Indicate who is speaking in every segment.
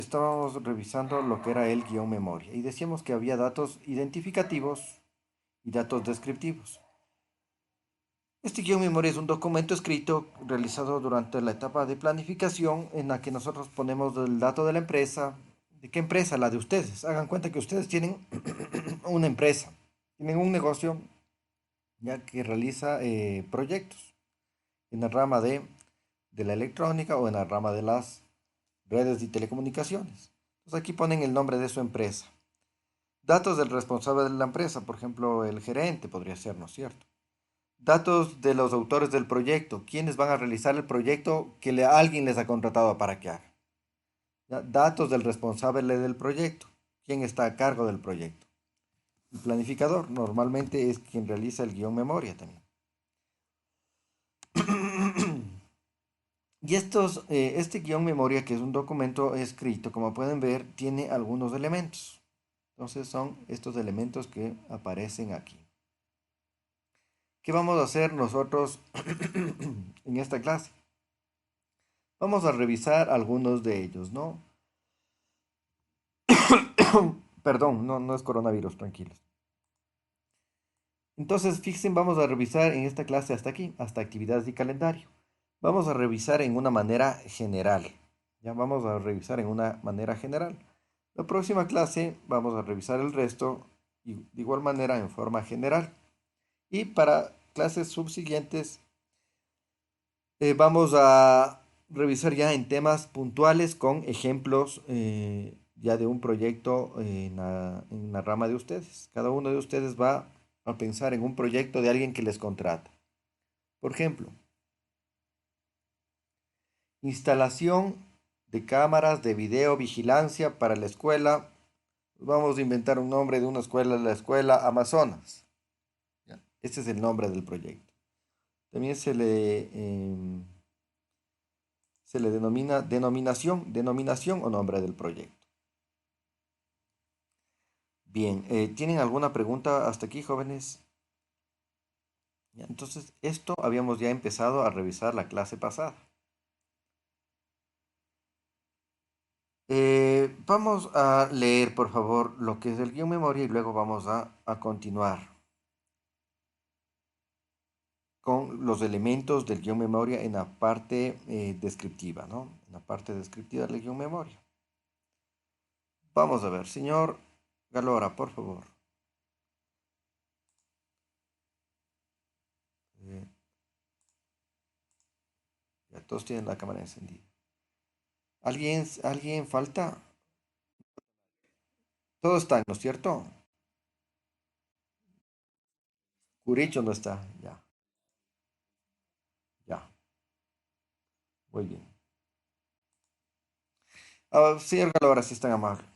Speaker 1: estábamos revisando lo que era el guión memoria y decíamos que había datos identificativos y datos descriptivos. Este guión memoria es un documento escrito realizado durante la etapa de planificación en la que nosotros ponemos el dato de la empresa. ¿De qué empresa? La de ustedes. Hagan cuenta que ustedes tienen una empresa, tienen un negocio ya que realiza proyectos en la rama de la electrónica o en la rama de las redes y telecomunicaciones. Entonces aquí ponen el nombre de su empresa. Datos del responsable de la empresa, por ejemplo, el gerente podría ser, ¿no es cierto? Datos de los autores del proyecto, quienes van a realizar el proyecto que alguien les ha contratado para que haga. ¿Ya? Datos del responsable del proyecto, quién está a cargo del proyecto. El planificador normalmente es quien realiza el guión memoria también. Y este guión memoria, que es un documento escrito, como pueden ver, tiene algunos elementos. Entonces son estos elementos que aparecen aquí. ¿Qué vamos a hacer nosotros en esta clase? Vamos a revisar algunos de ellos, ¿no? Perdón, no es coronavirus, tranquilos. Entonces, fíjense, vamos a revisar en esta clase hasta aquí, hasta actividades y calendario. Vamos a revisar en una manera general. Ya vamos a revisar en una manera general. La próxima clase vamos a revisar el resto y de igual manera en forma general. Y para clases subsiguientes vamos a revisar ya en temas puntuales con ejemplos ya de un proyecto en la rama de ustedes. Cada uno de ustedes va a pensar en un proyecto de alguien que les contrata. Por ejemplo, instalación de cámaras de video vigilancia para la escuela. Vamos a inventar un nombre de una escuela, la escuela Amazonas. ¿Ya? Este es el nombre del proyecto. También se le denomina denominación o nombre del proyecto. Bien, ¿tienen alguna pregunta hasta aquí, jóvenes? Ya, entonces, esto habíamos ya empezado a revisar la clase pasada. Vamos a leer, por favor, lo que es el guión memoria y luego vamos a continuar con los elementos del guión memoria en la parte descriptiva, ¿no? En la parte descriptiva del guión memoria. Vamos a ver, señor Galora, por favor. Eh, ya todos tienen la cámara encendida. ¿Alguien falta? Todos están, ¿no es cierto? Curicho no está, ya, ya, muy bien. Ah, señor Galora, si es tan amable.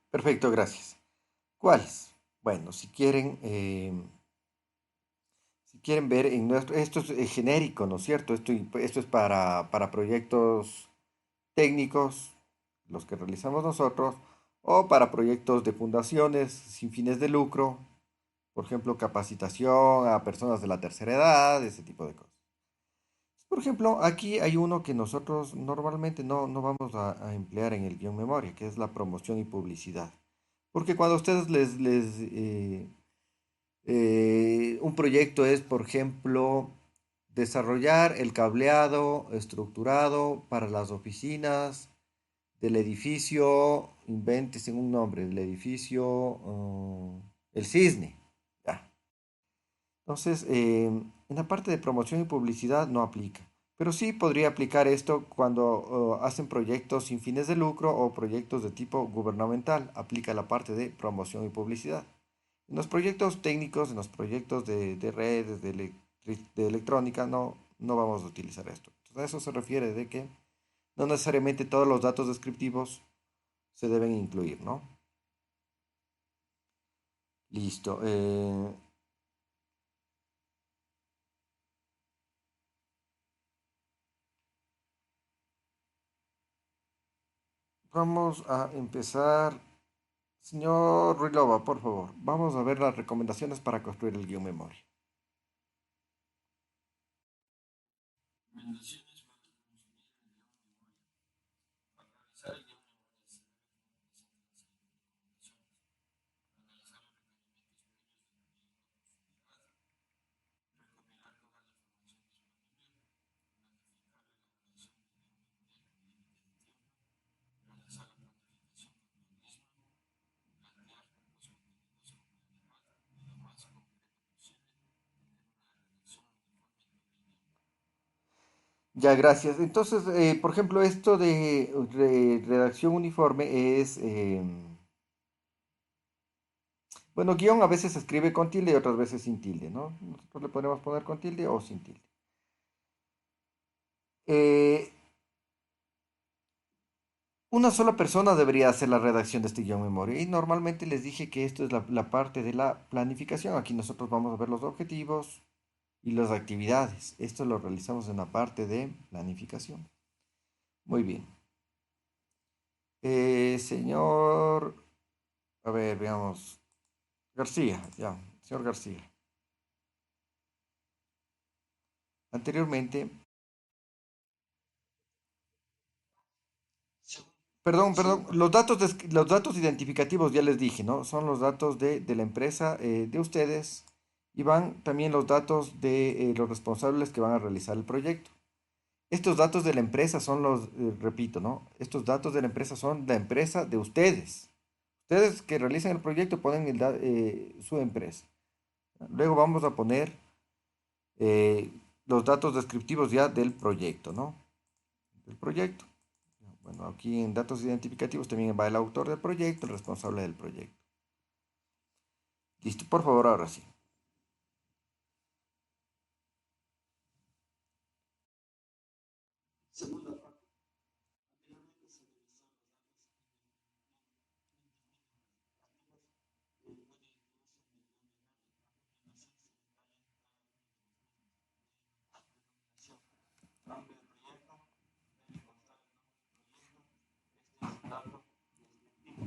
Speaker 1: Perfecto, gracias. ¿Cuáles? Bueno, si quieren ver en nuestro, esto es genérico, ¿no es cierto? Esto es para proyectos técnicos, los que realizamos nosotros, o para proyectos de fundaciones sin fines de lucro, por ejemplo, capacitación a personas de la tercera edad, ese tipo de cosas. Por ejemplo, aquí hay uno que nosotros normalmente no vamos a emplear en el guión memoria, que es la promoción y publicidad. Porque cuando a ustedes un proyecto es, por ejemplo, desarrollar el cableado estructurado para las oficinas del edificio, invéntese un nombre, del edificio El Cisne. Ya. Entonces, en la parte de promoción y publicidad no aplica, pero sí podría aplicar esto cuando hacen proyectos sin fines de lucro o proyectos de tipo gubernamental. Aplica la parte de promoción y publicidad. En los proyectos técnicos, en los proyectos de redes, de electrónica, no vamos a utilizar esto. Entonces, a eso se refiere de que no necesariamente todos los datos descriptivos se deben incluir, ¿no? Listo. Vamos a empezar. Señor Ruilova, por favor, vamos a ver las recomendaciones para construir el guión memoria. Ya, gracias. Entonces, por ejemplo, esto de redacción uniforme es, bueno, guión a veces se escribe con tilde y otras veces sin tilde, ¿no? Nosotros le podemos poner con tilde o sin tilde. Eh, una sola persona debería hacer la redacción de este guión memoria y normalmente les dije que esto es la parte de la planificación. Aquí nosotros vamos a ver los objetivos y las actividades. Esto lo realizamos en la parte de planificación. Muy bien. Señor, a ver, veamos. García, ya, señor García. Anteriormente, perdón, los datos identificativos ya les dije, ¿no? Son los datos de la empresa de ustedes y van también los datos de los responsables que van a realizar el proyecto. Estos datos de la empresa son repito, ¿no? Estos datos de la empresa son la empresa de ustedes. Ustedes que realizan el proyecto ponen su empresa. Luego vamos a poner eh, los datos descriptivos ya del proyecto, ¿no? Del proyecto. Bueno, aquí en datos identificativos también va el autor del proyecto, el responsable del proyecto. Listo, por favor, ahora sí.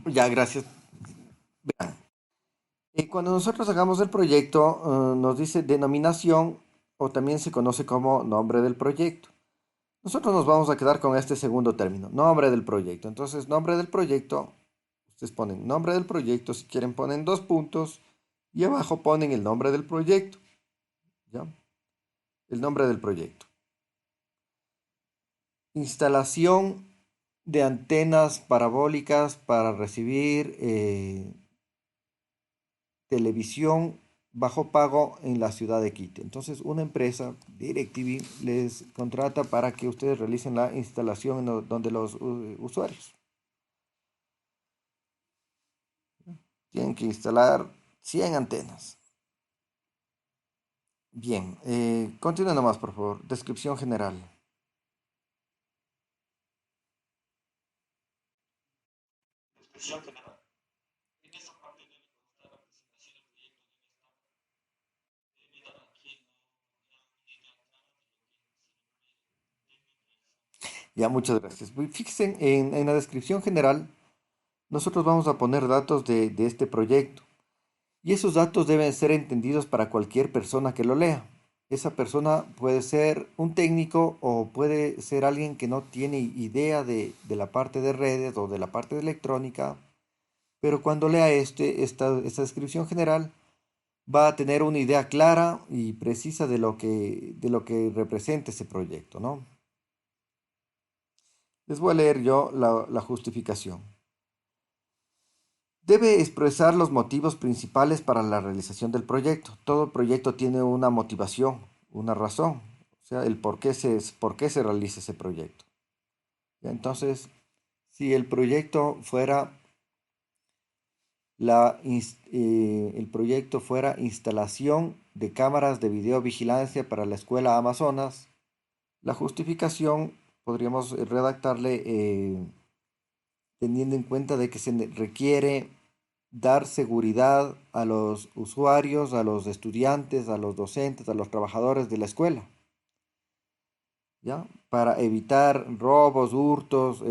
Speaker 1: Ya, gracias. Vean, cuando nosotros hagamos el proyecto, nos dice denominación o también se conoce como nombre del proyecto. Nosotros nos vamos a quedar con este segundo término, nombre del proyecto. Entonces, nombre del proyecto, ustedes ponen nombre del proyecto, si quieren ponen dos puntos y abajo ponen el nombre del proyecto, ¿ya? El nombre del proyecto. Instalación de antenas parabólicas para recibir televisión bajo pago en la ciudad de Quito. Entonces, una empresa, DirecTV, les contrata para que ustedes realicen la instalación donde los usuarios tienen que instalar 100 antenas. Bien, continúa nomás, por favor. Descripción general. Ya, muchas gracias. Fíjense, en la descripción general, nosotros vamos a poner datos de este proyecto. Y esos datos deben ser entendidos para cualquier persona que lo lea. Esa persona puede ser un técnico o puede ser alguien que no tiene idea de la parte de redes o de la parte de electrónica, pero cuando lea esta descripción general va a tener una idea clara y precisa de lo que representa ese proyecto, ¿no? Les voy a leer yo la justificación. Debe expresar los motivos principales para la realización del proyecto. Todo proyecto tiene una motivación, una razón, o sea, el por qué se realiza ese proyecto. ¿Ya? Entonces, si el proyecto fuera el proyecto fuera instalación de cámaras de videovigilancia para la escuela Amazonas, la justificación podríamos redactarle teniendo en cuenta de que se requiere dar seguridad a los usuarios, a los estudiantes, a los docentes, a los trabajadores de la escuela, ¿ya? Para evitar robos, hurtos,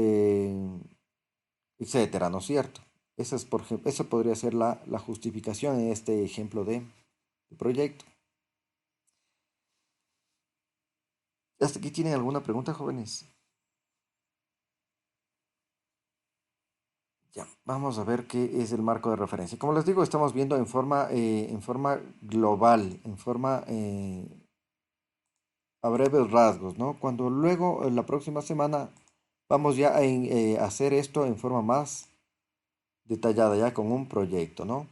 Speaker 1: etcétera, ¿no es cierto? Esa podría ser la justificación en este ejemplo de proyecto. ¿Hasta aquí tienen alguna pregunta, jóvenes? Ya, vamos a ver qué es el marco de referencia. Como les digo, estamos viendo en forma global, a breves rasgos, ¿no? Cuando luego, la próxima semana, vamos ya a hacer esto en forma más detallada, ya con un proyecto, ¿no?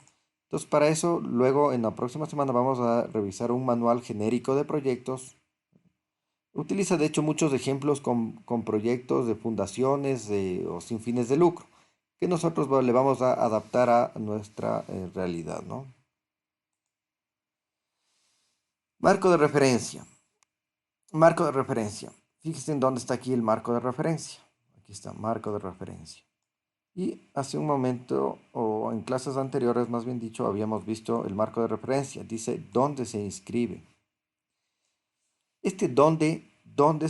Speaker 1: Entonces, para eso, luego en la próxima semana vamos a revisar un manual genérico de proyectos. Utiliza, de hecho, muchos ejemplos con proyectos de fundaciones o sin fines de lucro, que nosotros le vamos a adaptar a nuestra realidad, ¿no? Marco de referencia. Marco de referencia. Fíjense en dónde está aquí el marco de referencia. Aquí está, marco de referencia. Y hace un momento, o en clases anteriores, más bien dicho, habíamos visto el marco de referencia. Dice dónde se inscribe. Este dónde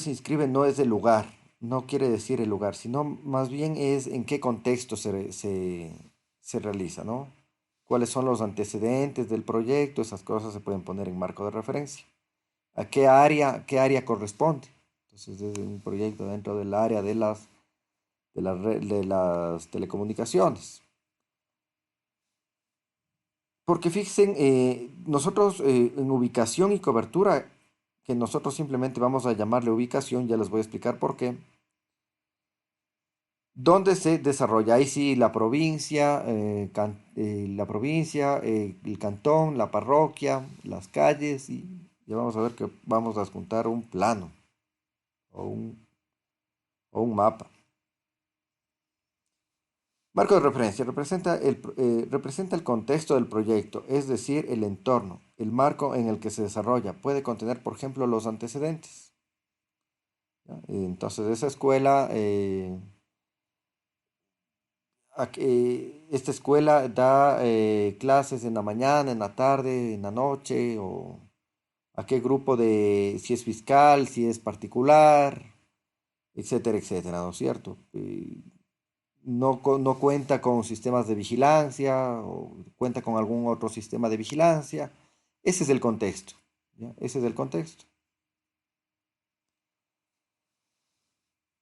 Speaker 1: se inscribe no es el lugar, no quiere decir el lugar, sino más bien es en qué contexto se realiza, ¿no? Cuáles son los antecedentes del proyecto, esas cosas se pueden poner en marco de referencia. ¿A qué área corresponde? Entonces, es un proyecto dentro del área de las telecomunicaciones. Porque fíjense, nosotros en ubicación y cobertura, que nosotros simplemente vamos a llamarle ubicación, ya les voy a explicar por qué. ¿Dónde se desarrolla? Ahí sí, el cantón, la parroquia, las calles, y ya vamos a ver que vamos a adjuntar un plano o un mapa. Marco de referencia representa el contexto del proyecto, es decir, el entorno, el marco en el que se desarrolla. Puede contener, por ejemplo, los antecedentes. ¿Ya? Entonces, esa escuela, esta escuela da clases en la mañana, en la tarde, en la noche, o a qué grupo si es fiscal, si es particular, etcétera, etcétera, ¿no es cierto? No cuenta con sistemas de vigilancia o cuenta con algún otro sistema de vigilancia. Ese es el contexto. ¿Ya? Ese es el contexto.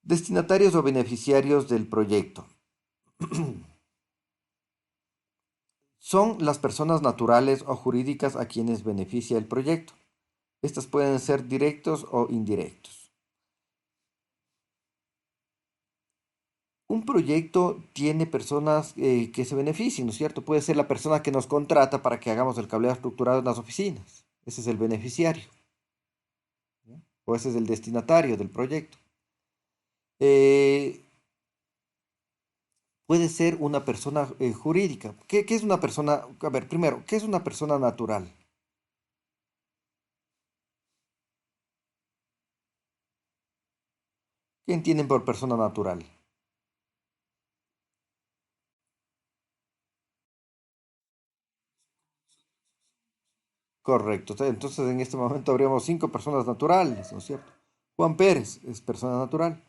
Speaker 1: Destinatarios o beneficiarios del proyecto. Son las personas naturales o jurídicas a quienes beneficia el proyecto. Estas pueden ser directos o indirectos. Un proyecto tiene personas que se benefician, ¿no es cierto? Puede ser la persona que nos contrata para que hagamos el cableado estructurado en las oficinas. Ese es el beneficiario, ¿ya? O ese es el destinatario del proyecto. Eh, Puede ser una persona jurídica. ¿Qué es una persona? A ver, primero, ¿qué es una persona natural? ¿Qué entienden por persona natural? Correcto. Entonces, en este momento habríamos 5 personas naturales, ¿no es cierto? Juan Pérez es persona natural.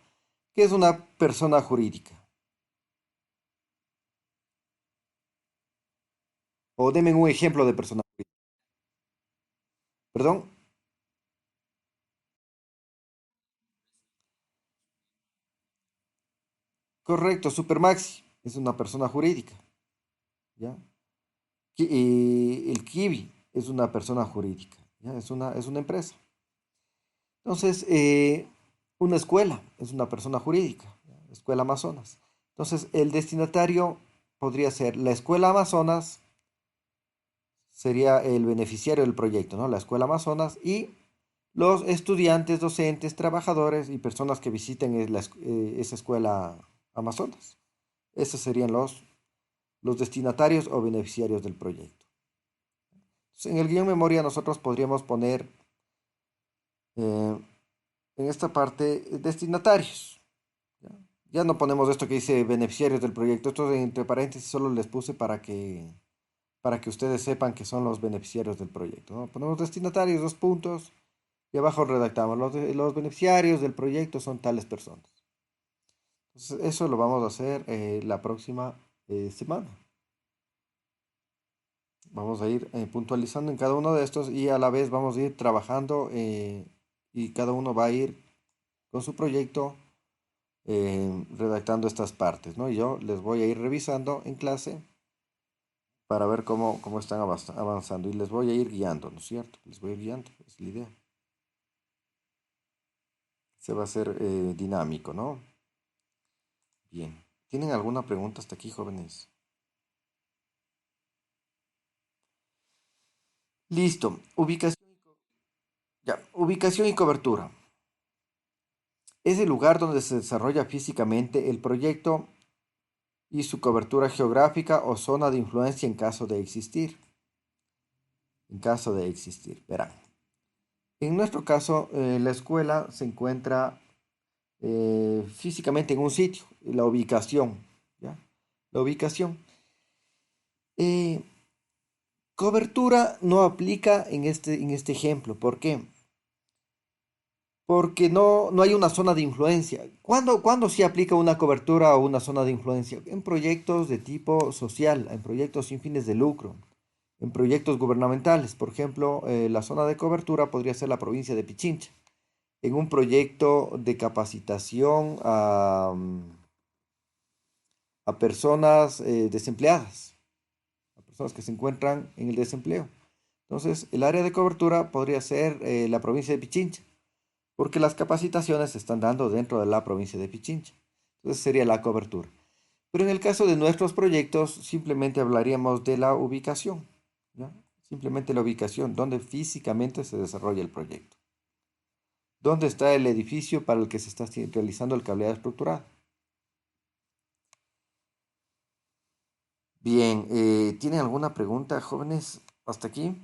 Speaker 1: ¿Qué es una persona jurídica? O denme un ejemplo de persona jurídica. Perdón. Correcto, Supermaxi es una persona jurídica, ¿ya? El Kiwi es una persona jurídica, ¿ya? Es una empresa. Entonces, una escuela es una persona jurídica, ¿ya? Escuela Amazonas. Entonces, el destinatario podría ser la Escuela Amazonas, sería el beneficiario del proyecto, ¿no? La Escuela Amazonas y los estudiantes, docentes, trabajadores y personas que visiten esa escuela Amazonas. Esos serían los destinatarios o beneficiarios del proyecto. Entonces, en el guión memoria nosotros podríamos poner eh, en esta parte destinatarios. ¿Ya? Ya no ponemos esto que dice beneficiarios del proyecto. Esto entre paréntesis solo les puse para que ustedes sepan que son los beneficiarios del proyecto, ¿no? Ponemos destinatarios, dos puntos, y abajo redactamos, los beneficiarios del proyecto son tales personas. Entonces, eso lo vamos a hacer la próxima semana. Vamos a ir puntualizando en cada uno de estos y a la vez vamos a ir trabajando y cada uno va a ir con su proyecto redactando estas partes, ¿no? Y yo les voy a ir revisando en clase para ver cómo están avanzando y les voy a ir guiando, ¿no es cierto? Les voy a ir guiando, es la idea. Se va a hacer dinámico, ¿no? Bien. ¿Tienen alguna pregunta hasta aquí, jóvenes? Listo. Ya. Ubicación y cobertura. Es el lugar donde se desarrolla físicamente el proyecto y su cobertura geográfica o zona de influencia en caso de existir. En caso de existir, verán. En nuestro caso, la escuela se encuentra físicamente en un sitio, la ubicación, ¿ya? La ubicación. Eh, Cobertura no aplica en este ejemplo. ¿Por qué? Porque no hay una zona de influencia. ¿Cuándo sí aplica una cobertura o una zona de influencia? En proyectos de tipo social, en proyectos sin fines de lucro, en proyectos gubernamentales. Por ejemplo, la zona de cobertura podría ser la provincia de Pichincha. En un proyecto de capacitación a personas desempleadas, a personas que se encuentran en el desempleo. Entonces, el área de cobertura podría ser la provincia de Pichincha, porque las capacitaciones se están dando dentro de la provincia de Pichincha. Entonces, sería la cobertura. Pero en el caso de nuestros proyectos, simplemente hablaríamos de la ubicación, ¿ya? Simplemente la ubicación, donde físicamente se desarrolla el proyecto. ¿Dónde está el edificio para el que se está realizando el cableado estructural? Bien, ¿tienen alguna pregunta, jóvenes, hasta aquí?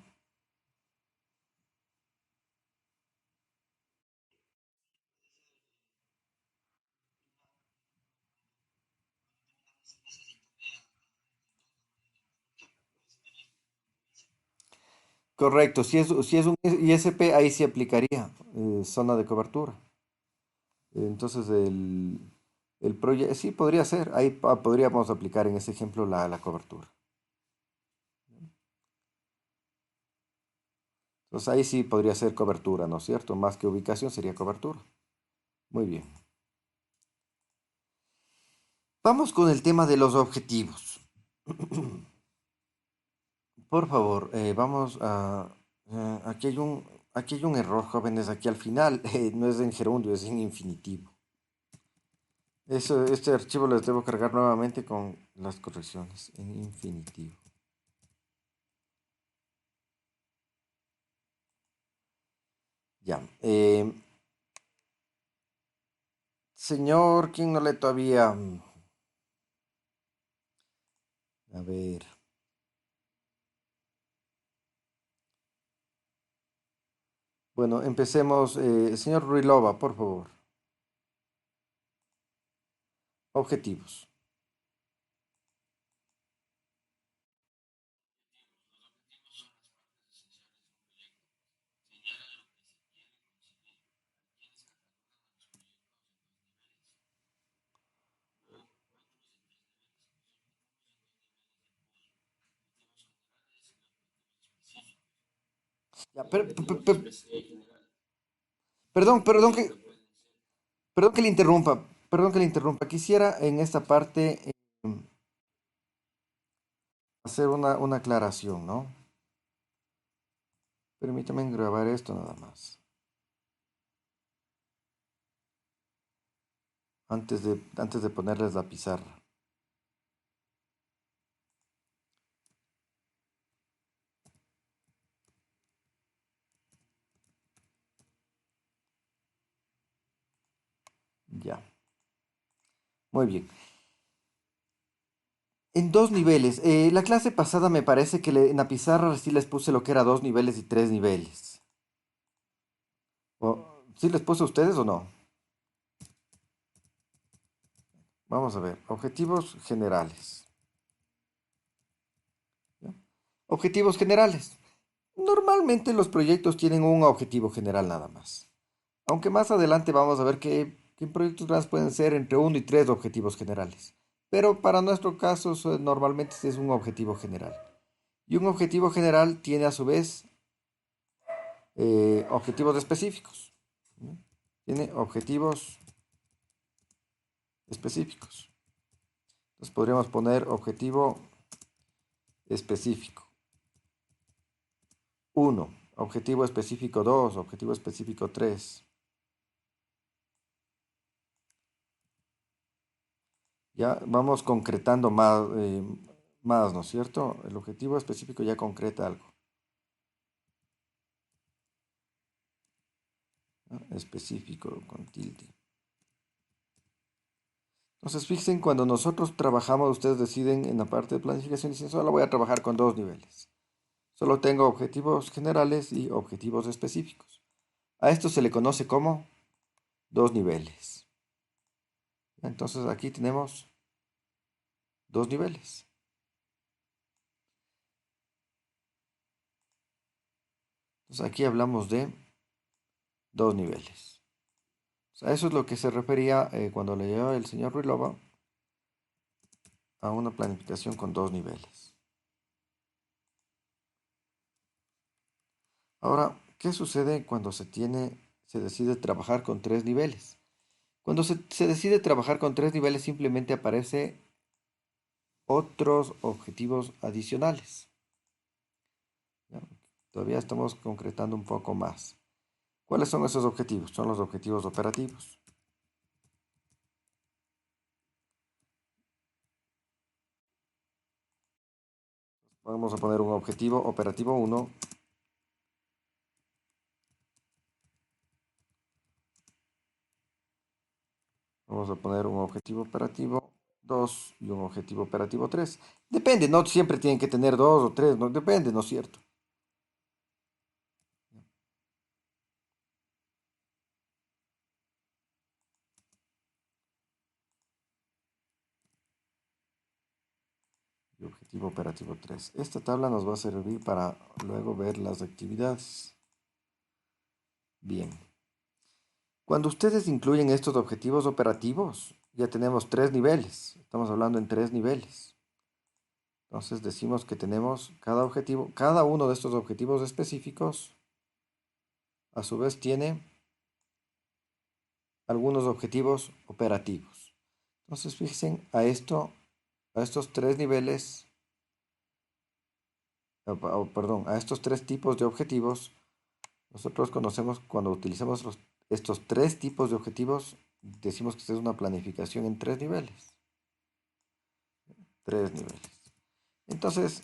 Speaker 1: Correcto, si es un ISP, ahí sí aplicaría zona de cobertura. Entonces, el proyecto, sí, podría ser, ahí podríamos aplicar en ese ejemplo la cobertura. Entonces, ahí sí podría ser cobertura, ¿no es cierto? Más que ubicación sería cobertura. Muy bien. Vamos con el tema de los objetivos. Por favor, vamos a... aquí hay un error, jóvenes, aquí al final no es en gerundio, es en infinitivo. Este archivo les debo cargar nuevamente con las correcciones en infinitivo. Ya. Señor, ¿quién no le todavía? A ver. Bueno, empecemos. Señor Ruilova, por favor. Objetivos. Ya, perdón, perdón que le interrumpa. Perdón que le interrumpa. Quisiera en esta parte hacer una aclaración, ¿no? Permítame grabar esto nada más. Antes de ponerles la pizarra. Ya. Muy bien. En dos niveles. La clase pasada me parece que en la pizarra sí les puse lo que era dos niveles y tres niveles. ¿Sí les puse a ustedes o no? Vamos a ver. Objetivos generales. ¿Ya? Objetivos generales. Normalmente los proyectos tienen un objetivo general nada más. Aunque más adelante vamos a ver que en proyectos grandes pueden ser entre uno y tres objetivos generales. Pero para nuestro caso normalmente es un objetivo general. Y un objetivo general tiene a su vez objetivos específicos. ¿No? Tiene objetivos específicos. Entonces podríamos poner objetivo específico uno, objetivo específico 2, objetivo específico 3. Ya vamos concretando más, ¿no es cierto? El objetivo específico ya concreta algo. ¿No? Específico con tilde. Entonces, fíjense, cuando nosotros trabajamos, ustedes deciden en la parte de planificación, dicen, solo voy a trabajar con dos niveles. Solo tengo objetivos generales y objetivos específicos. A esto se le conoce como dos niveles. Entonces, aquí tenemos dos niveles. Entonces, aquí hablamos de dos niveles. A eso es lo que se refería cuando leyó el señor Ruilova a una planificación con dos niveles. Ahora, ¿qué sucede cuando se decide trabajar con tres niveles? Cuando se decide trabajar con tres niveles simplemente aparece otros objetivos adicionales. ¿Ya? Todavía estamos concretando un poco más. ¿Cuáles son esos objetivos? Son los objetivos operativos. Vamos a poner un objetivo operativo 1. Vamos a poner un objetivo operativo 2 y un objetivo operativo 3. Depende, no siempre tienen que tener dos o tres, no depende, ¿no es cierto? Y objetivo operativo 3. Esta tabla nos va a servir para luego ver las actividades. Bien. Cuando ustedes incluyen estos objetivos operativos, ya tenemos tres niveles. Estamos hablando en tres niveles. Entonces decimos que tenemos cada objetivo, cada uno de estos objetivos específicos, a su vez tiene algunos objetivos operativos. Entonces fíjense a estos tres niveles, perdón, a estos tres tipos de objetivos, nosotros conocemos cuando utilizamos estos tres tipos de objetivos, decimos que esta es una planificación en tres niveles. Tres niveles. Entonces,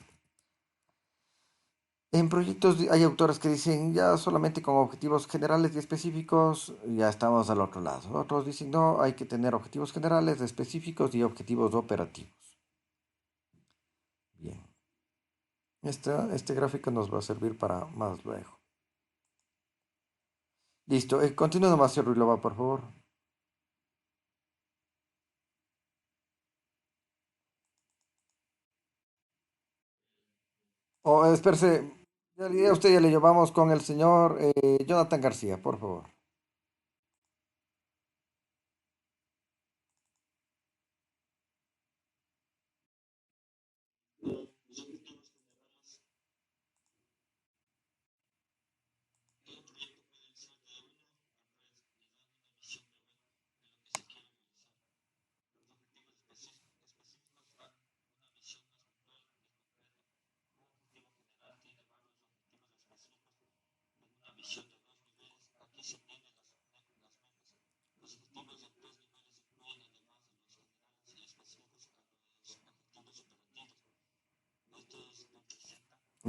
Speaker 1: en proyectos hay autores que dicen ya solamente con objetivos generales y específicos ya estamos al otro lado. Otros dicen no, hay que tener objetivos generales, específicos y objetivos operativos. Bien. Este gráfico nos va a servir para más luego. Listo. Continúa nomás, señor Ruilova, por favor. Espérese. Ya usted ya le llevamos con el señor Jonathan García, por favor.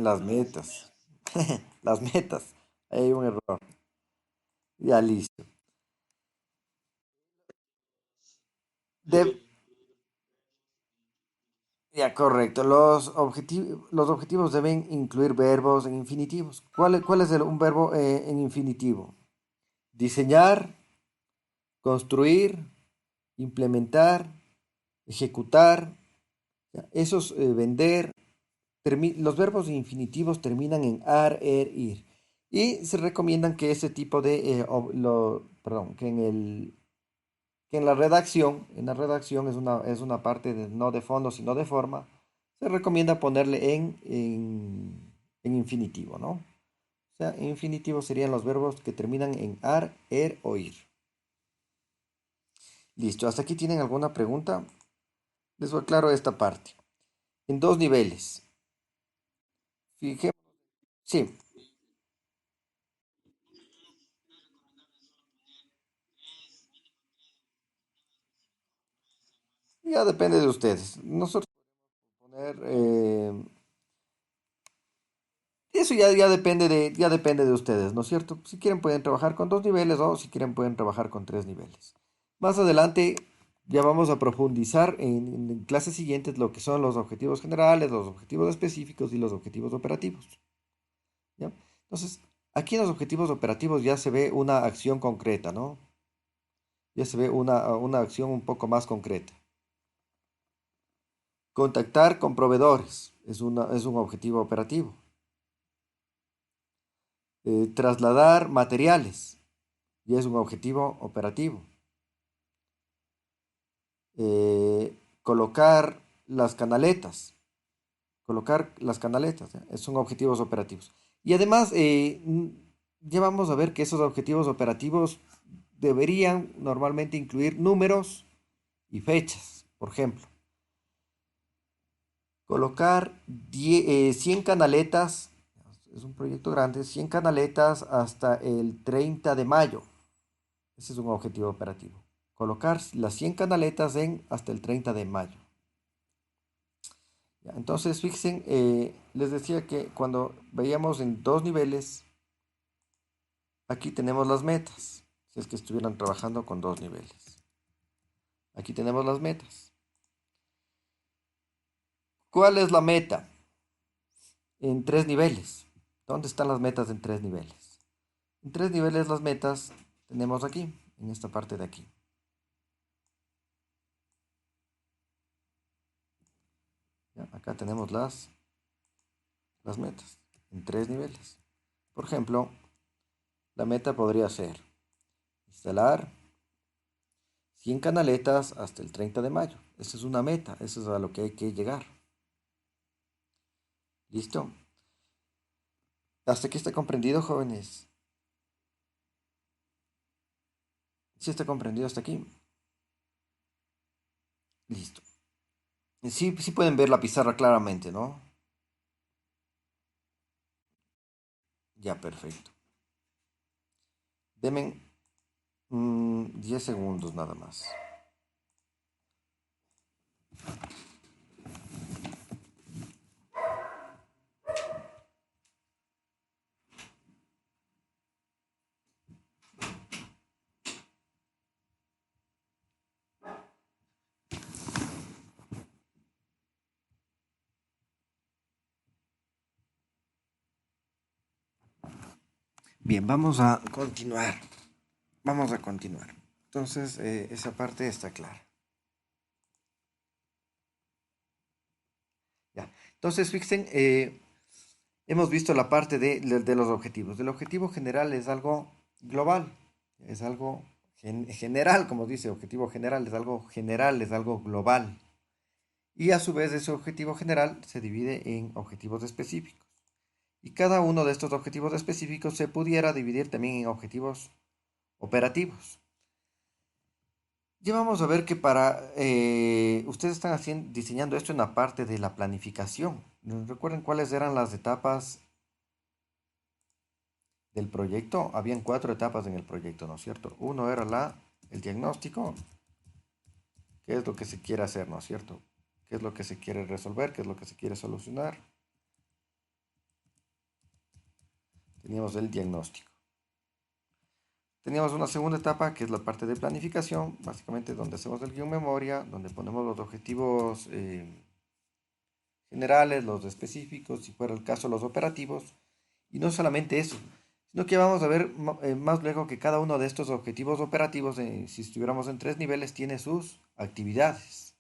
Speaker 1: Las metas. Las metas. Ahí hay un error. Ya listo. De- ya correcto. Los objetivos deben incluir verbos en infinitivos. ¿Cuál es un verbo en infinitivo? Diseñar, construir, implementar, ejecutar. Ya, esos vender. Los verbos infinitivos terminan en ar, ir. Y se recomiendan que ese tipo de, perdón, que en la redacción es una parte no de fondo, sino de forma, se recomienda ponerle en infinitivo, ¿no? O sea, en infinitivo serían los verbos que terminan en ar, o ir. Listo, ¿hasta aquí tienen alguna pregunta? Les voy claro esta parte. En dos niveles. Fijemos, sí, ya depende de ustedes. Nosotros poner, eso ya depende de ustedes, ¿no es cierto? Si quieren pueden trabajar con dos niveles o si quieren pueden trabajar con tres niveles. Más adelante ya vamos a profundizar en clases siguientes lo que son los objetivos generales, los objetivos específicos y los objetivos operativos. ¿Ya? Entonces, aquí en los objetivos operativos ya se ve una acción concreta, ¿no? Ya se ve una acción un poco más concreta. Contactar con proveedores es un objetivo operativo. Trasladar materiales y es un objetivo operativo. Colocar las canaletas, colocar las canaletas, ¿ya? Son objetivos operativos. Y además, ya vamos a ver que esos objetivos operativos deberían normalmente incluir números y fechas. Por ejemplo, colocar 100 canaletas, es un proyecto grande, 100 canaletas hasta el 30 de mayo. Ese es un objetivo operativo. Colocar las 100 canaletas en hasta el 30 de mayo. Ya, entonces, fíjense, les decía que cuando veíamos en dos niveles, aquí tenemos las metas, si es que estuvieran trabajando con dos niveles. Aquí tenemos las metas. ¿Cuál es la meta? En tres niveles. ¿Dónde están las metas en tres niveles? En tres niveles las metas tenemos aquí, en esta parte de aquí. ¿Ya? Acá tenemos las metas en tres niveles. Por ejemplo, la meta podría ser instalar 100 canaletas hasta el 30 de mayo. Esa es una meta, eso es a lo que hay que llegar. ¿Listo? ¿Hasta aquí está comprendido, jóvenes? ¿Sí está comprendido hasta aquí? Listo. Sí, sí pueden ver la pizarra claramente, ¿no? Ya, perfecto. Denme 10 segundos nada más. Bien, vamos a continuar. Vamos a continuar. Entonces, esa parte está clara. Ya. Entonces, fíjense, hemos visto la parte de los objetivos. El objetivo general es algo global, es algo general, como dice, objetivo general, es algo global. Y a su vez ese objetivo general se divide en objetivos específicos. Y cada uno de estos objetivos específicos se pudiera dividir también en objetivos operativos. Ya vamos a ver que ustedes están diseñando esto en la parte de la planificación. ¿Recuerden cuáles eran las etapas del proyecto? Habían cuatro etapas en el proyecto, ¿no es cierto? Uno era el diagnóstico, qué es lo que se quiere hacer, ¿no es cierto? ¿Qué es lo que se quiere resolver? ¿Qué es lo que se quiere solucionar? Teníamos el diagnóstico. Teníamos una segunda etapa que es la parte de planificación, básicamente donde hacemos el guión memoria, donde ponemos los objetivos generales, los específicos, si fuera el caso los operativos. Y no solamente eso, sino que vamos a ver más luego que cada uno de estos objetivos operativos, si estuviéramos en 3 niveles, tiene sus actividades.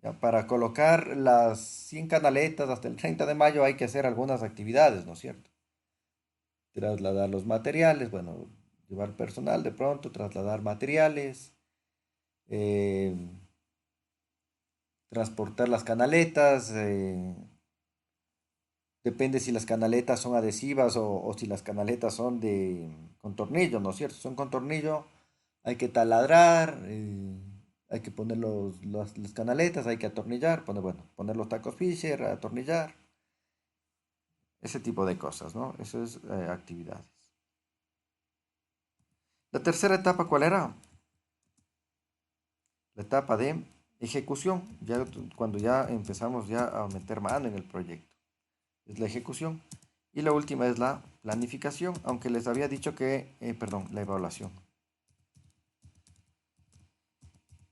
Speaker 1: Ya, para colocar las 100 canaletas hasta el 30 de mayo hay que hacer algunas actividades, ¿no es cierto? Trasladar los materiales, bueno, llevar personal de pronto, trasladar materiales, eh, transportar las canaletas, depende si las canaletas son adhesivas o si las canaletas son con tornillo, ¿no es cierto? Si son con tornillo, hay que taladrar, hay que poner las canaletas, hay que atornillar, poner los tacos Fisher, atornillar, ese tipo de cosas, ¿no? Eso es actividades. La tercera etapa, ¿cuál era? La etapa de ejecución, ya cuando ya empezamos ya a meter mano en el proyecto. Es la ejecución. Y la última es la planificación, aunque les había dicho que, perdón, la evaluación.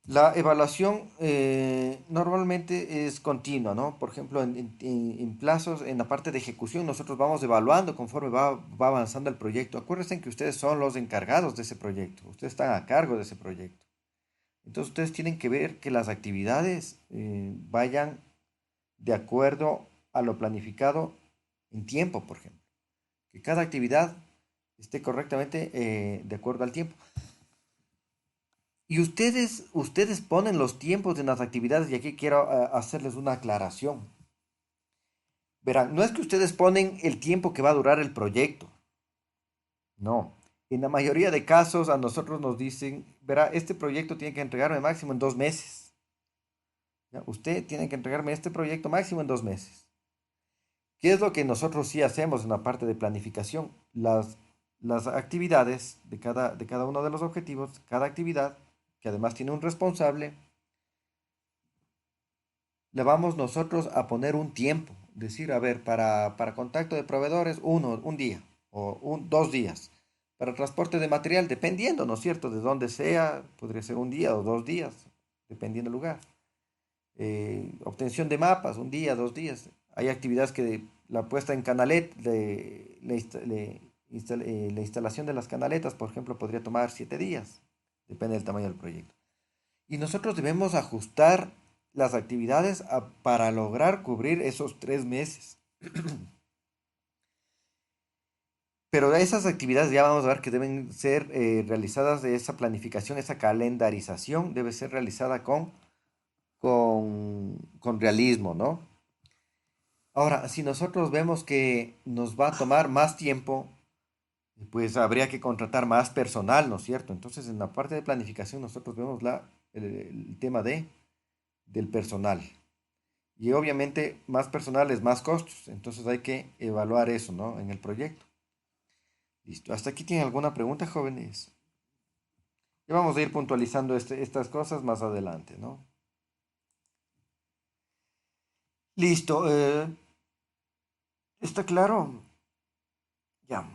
Speaker 1: La evaluación normalmente es continua, ¿no? Por ejemplo, en plazos, en la parte de ejecución, nosotros vamos evaluando conforme va avanzando el proyecto. Acuérdense que ustedes son los encargados de ese proyecto, ustedes están a cargo de ese proyecto. Entonces ustedes tienen que ver que las actividades vayan de acuerdo a lo planificado en tiempo, por ejemplo. Que cada actividad esté correctamente de acuerdo al tiempo. Y ustedes ponen los tiempos de las actividades y aquí quiero hacerles una aclaración. Verán, no es que ustedes ponen el tiempo que va a durar el proyecto. No. En la mayoría de casos a nosotros nos dicen, verá, este proyecto tiene que entregarme máximo en 2 meses. ¿Ya? Usted tiene que entregarme este proyecto máximo en 2 meses. ¿Qué es lo que nosotros sí hacemos en la parte de planificación? Las actividades de cada uno de los objetivos, cada actividad, que además tiene un responsable, le vamos nosotros a poner un tiempo. Decir, a ver, para contacto de proveedores, un día o 2 días. Para transporte de material, dependiendo, ¿no es cierto?, de dónde sea, podría ser un día o 2 días, dependiendo del lugar. Obtención de mapas, un día, 2 días. Hay actividades que la puesta en canalet, la instalación de las canaletas, por ejemplo, podría tomar 7 días, depende del tamaño del proyecto. Y nosotros debemos ajustar las actividades para lograr cubrir esos 3 meses. Pero de esas actividades ya vamos a ver que deben ser realizadas de esa planificación, esa calendarización debe ser realizada con realismo, ¿no? Ahora, si nosotros vemos que nos va a tomar más tiempo, pues habría que contratar más personal, ¿no es cierto? Entonces, en la parte de planificación nosotros vemos el tema del personal. Y obviamente más personal es más costos, entonces hay que evaluar eso, ¿no? En el proyecto. Listo. ¿Hasta aquí tienen alguna pregunta, jóvenes? Ya vamos a ir puntualizando estas cosas más adelante, ¿no? Listo. ¿Está claro? Ya.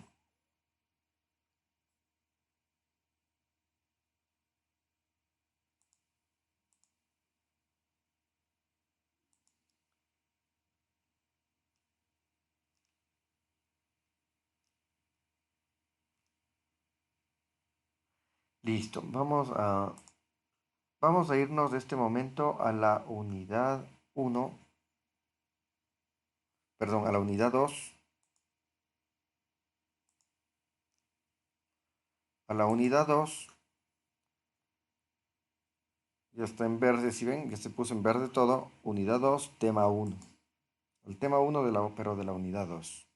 Speaker 1: Listo. Vamos a irnos de este momento a la unidad uno, perdón, a la unidad 2, a la unidad 2, ya está en verde, si ven, ya se puso en verde todo, unidad 2, tema uno. El tema uno pero de la unidad 2.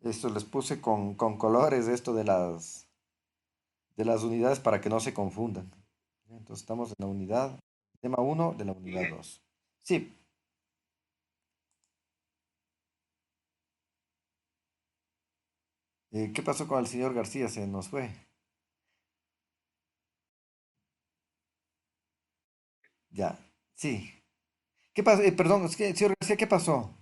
Speaker 1: Esto les puse con colores esto de las unidades para que no se confundan. Entonces estamos en la unidad, tema uno de la unidad 2. Sí, ¿qué pasó con el señor García? Se nos fue. Ya, sí. ¿Qué pasó? Perdón, es que, señor García, ¿qué pasó?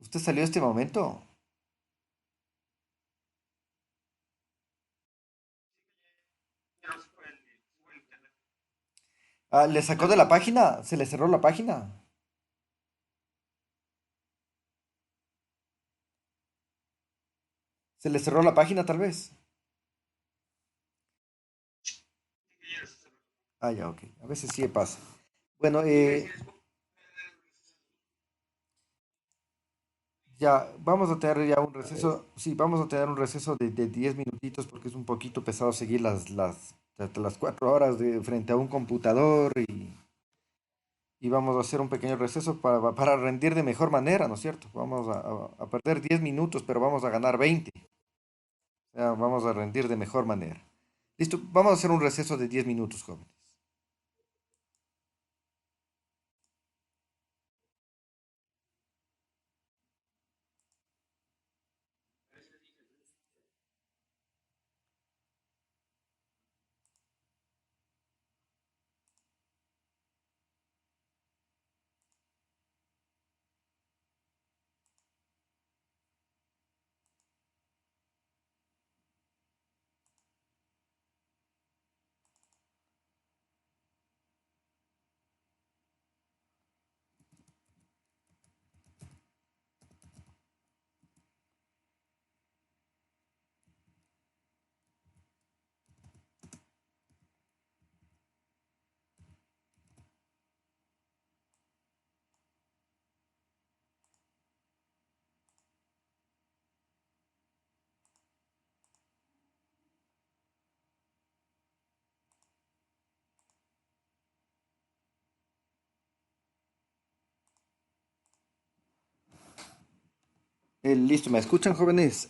Speaker 1: ¿Usted salió este momento? Ah, ¿le sacó de la página? ¿Se le cerró la página? ¿Se le cerró la página tal vez? Ah, ya, ok. A veces sí pasa. Bueno, ya, vamos a tener ya un receso. Sí, vamos a tener un receso de 10 minutitos porque es un poquito pesado seguir hasta las 4 horas frente a un computador y vamos a hacer un pequeño receso para rendir de mejor manera, ¿no es cierto? Vamos a perder 10 minutos, pero vamos a ganar 20. O sea, vamos a rendir de mejor manera. Listo, vamos a hacer un receso de 10 minutos, jóvenes. Listo, ¿me escuchan, jóvenes?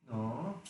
Speaker 1: No.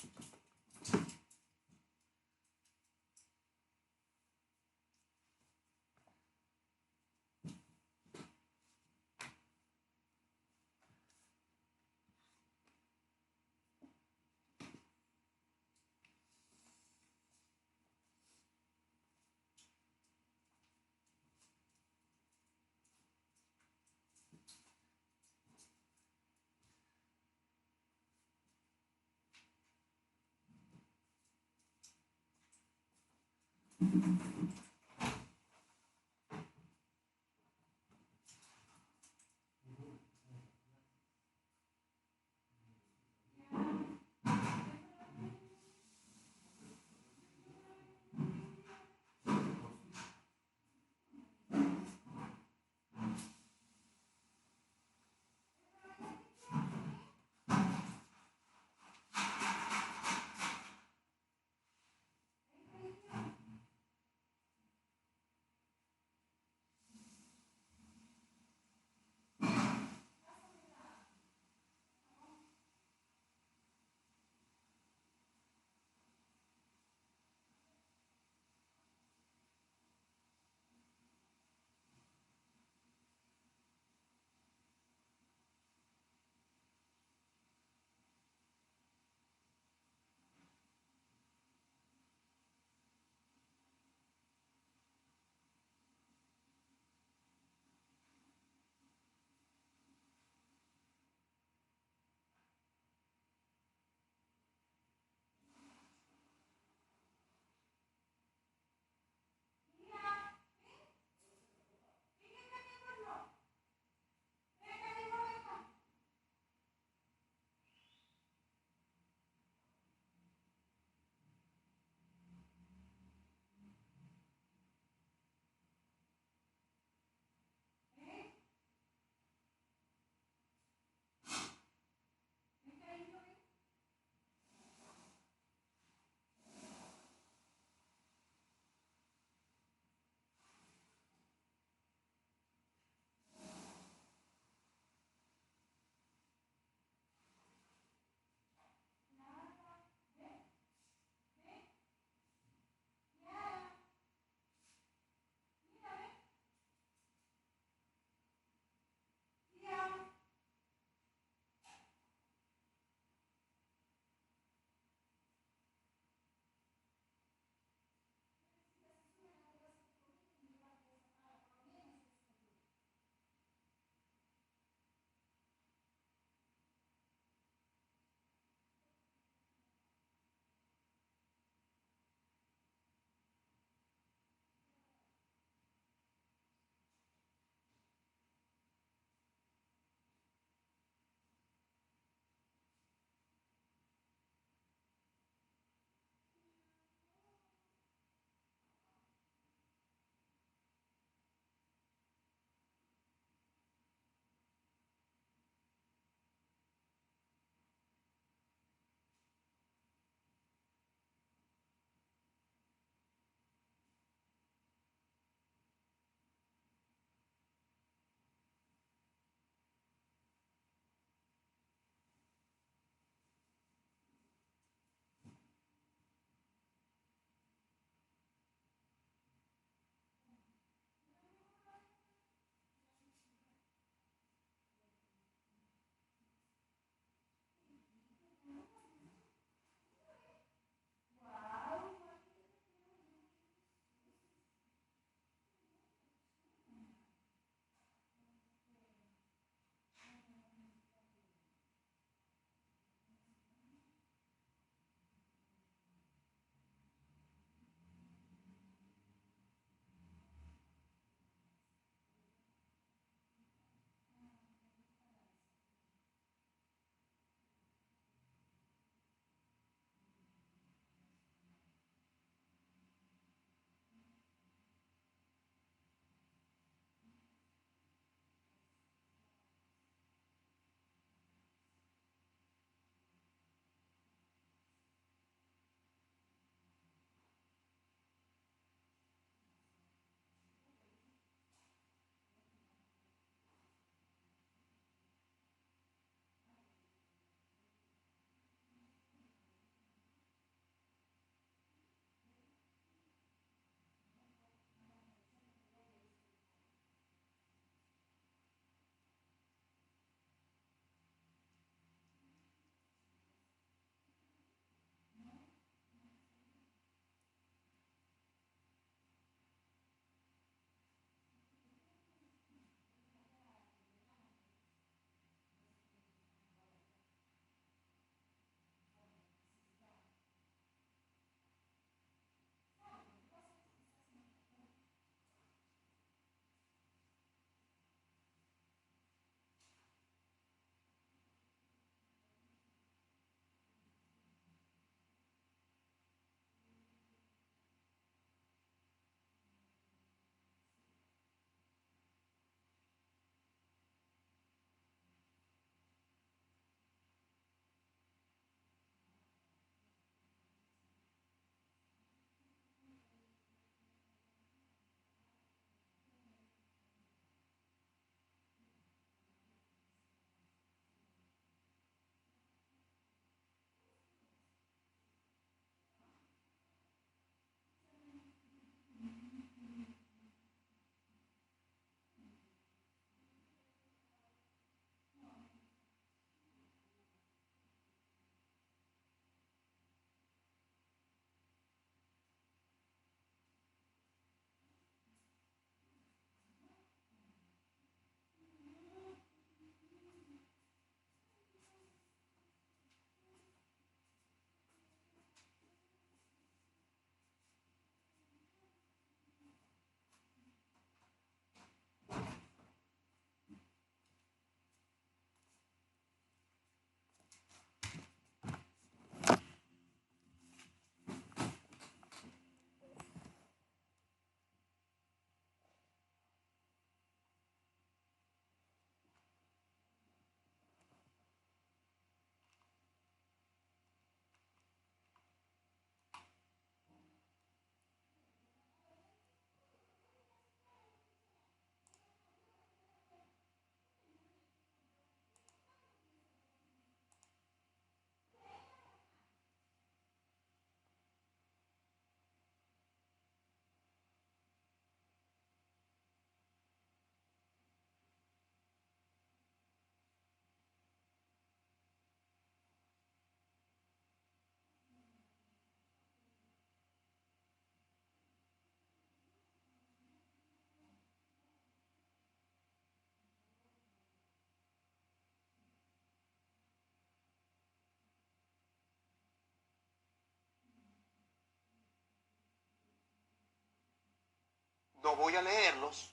Speaker 2: No voy a leerlos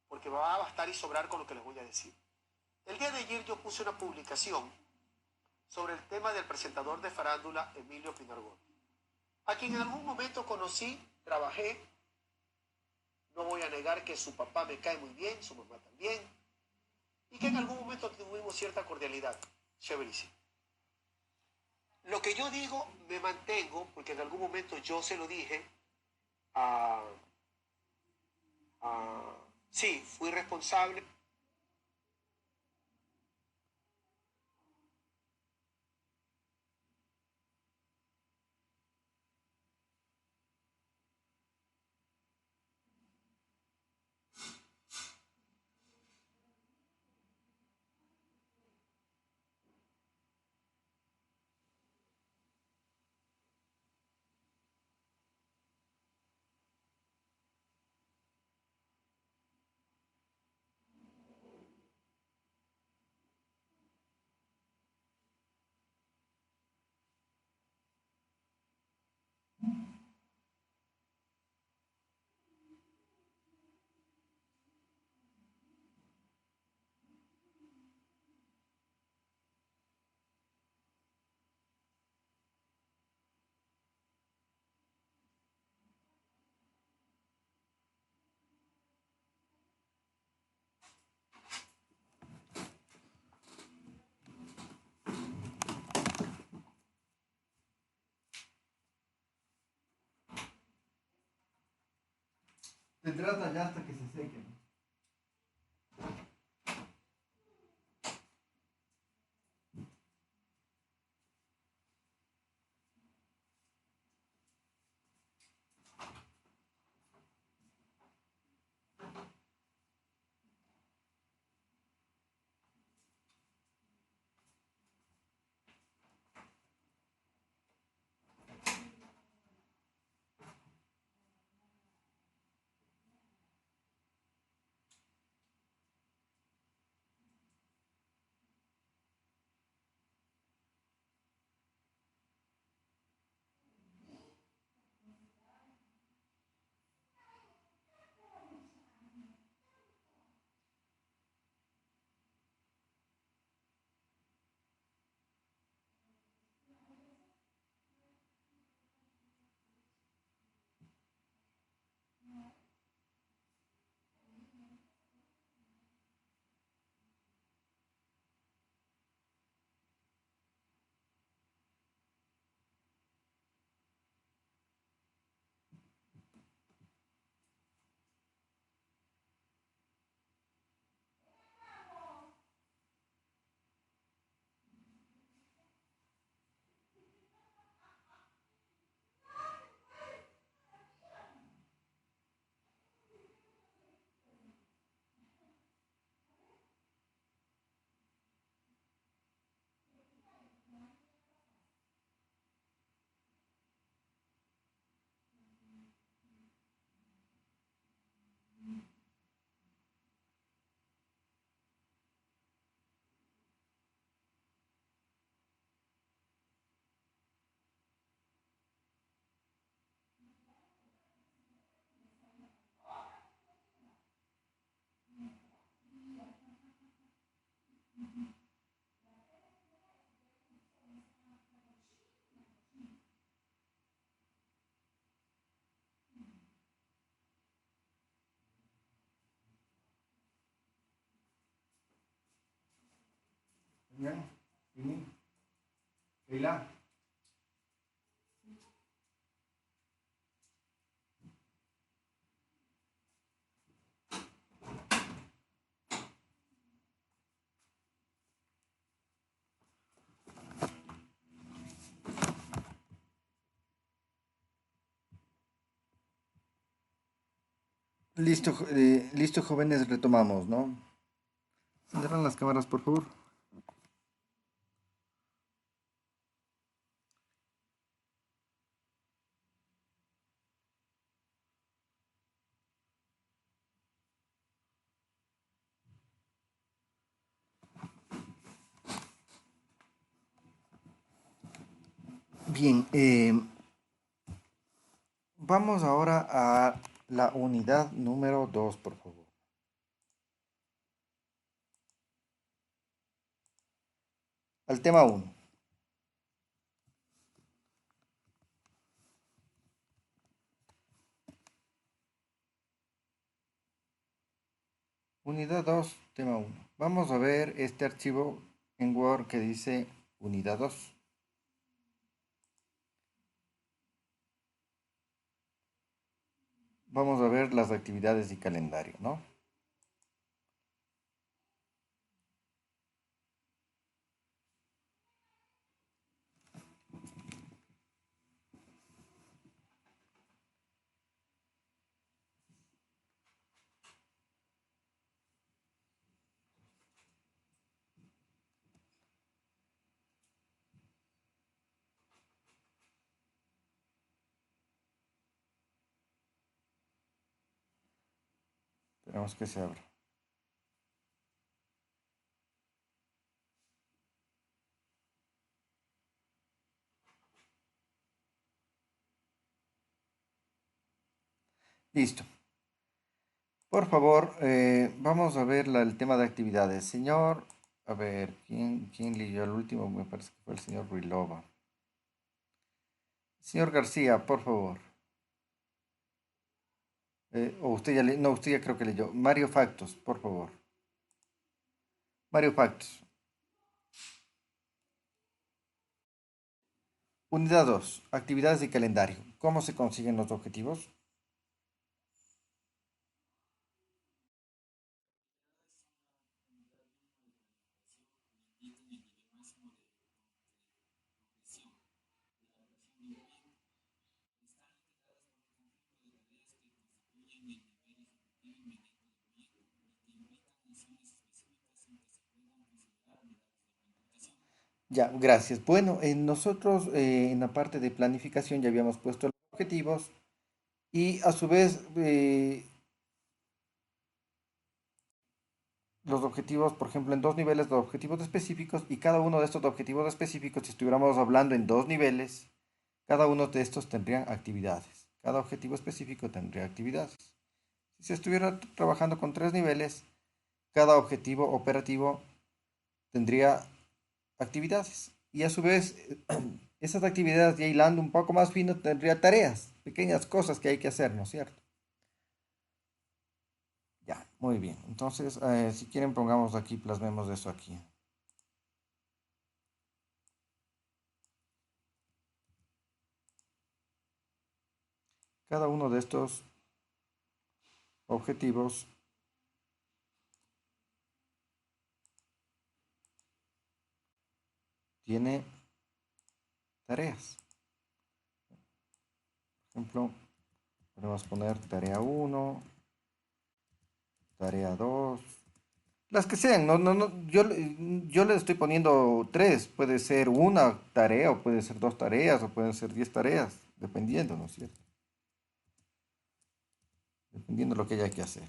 Speaker 2: porque va a bastar y sobrar con lo que les voy a decir. El día de ayer yo puse una publicación sobre el tema del presentador de farándula Emilio Pinargón, a quien en algún momento conocí, trabajé. No voy a negar que su papá me cae muy bien, su mamá también, y que en algún momento tuvimos cierta cordialidad. Chéverísimo. Lo que yo digo me mantengo, porque en algún momento yo se lo dije a... sí, fui responsable.
Speaker 1: Tendrás allá hasta que se sequen. Bien, Vini, Keila. Listo, listo, jóvenes, retomamos, ¿no? ¿Tendrán las cámaras, por favor? Bien, vamos ahora a la unidad número 2, por favor. Al tema 1. Unidad 2, tema 1. Vamos a ver este archivo en Word que dice unidad 2. Vamos a ver las actividades y calendario, ¿no? Esperamos que se abra. Listo. Por favor, vamos a ver el tema de actividades. Señor, a ver, ¿quién leyó el último? Me parece que fue el señor Ruilova. Señor García, por favor. O usted ya no, usted ya creo que leyó. Mario Factos, por favor. Mario Factos. Unidad 2. Actividades y calendario. ¿Cómo se consiguen los objetivos? Ya, gracias. Bueno, nosotros en la parte de planificación ya habíamos puesto los objetivos y a su vez los objetivos, por ejemplo, en dos niveles de objetivos específicos y cada uno de estos objetivos específicos, si estuviéramos hablando en dos niveles, cada uno de estos tendrían actividades. Cada objetivo específico tendría actividades. Si se estuviera trabajando con tres niveles, cada objetivo operativo tendría actividades. Y a su vez, esas actividades, ya hilando un poco más fino, tendría tareas, pequeñas cosas que hay que hacer, ¿no es cierto? Ya, muy bien. Entonces, si quieren, pongamos aquí, plasmemos eso aquí. Cada uno de estos objetivos tiene tareas. Por ejemplo, podemos poner tarea 1, tarea 2, las que sean. No, no, no, yo le estoy poniendo tres. Puede ser una tarea, o puede ser dos tareas, o pueden ser 10 tareas, dependiendo, ¿no es cierto? Dependiendo de lo que haya que hacer.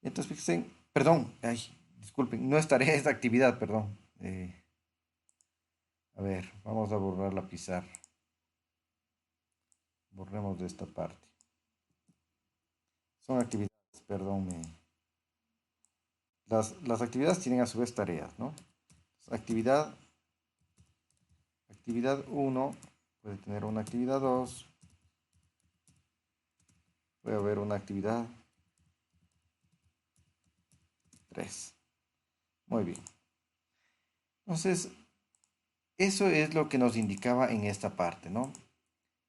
Speaker 1: Entonces, fíjense, perdón, ay, disculpen, no es tarea, es actividad, perdón. A ver, vamos a borrar la pizarra. Borremos de esta parte. Son actividades, perdón. Las actividades tienen a su vez tareas, ¿no? Actividad, actividad 1 puede tener una actividad 2, puede haber una actividad 3. Muy bien. Entonces, eso es lo que nos indicaba en esta parte, ¿no?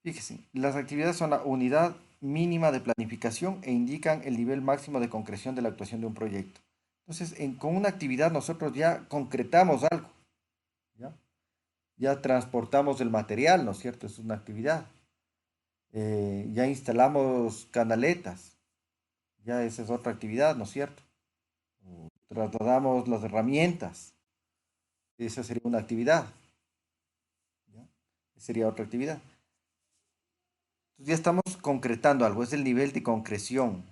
Speaker 1: Fíjense, las actividades son la unidad mínima de planificación e indican el nivel máximo de concreción de la actuación de un proyecto. Entonces, con una actividad nosotros ya concretamos algo, ¿ya? Ya transportamos el material, ¿no es cierto? Es una actividad. Ya instalamos canaletas, ya esa es otra actividad, ¿no es cierto? Trasladamos las herramientas, esa sería una actividad, ¿ya? Sería otra actividad. Entonces ya estamos concretando algo, es el nivel de concreción,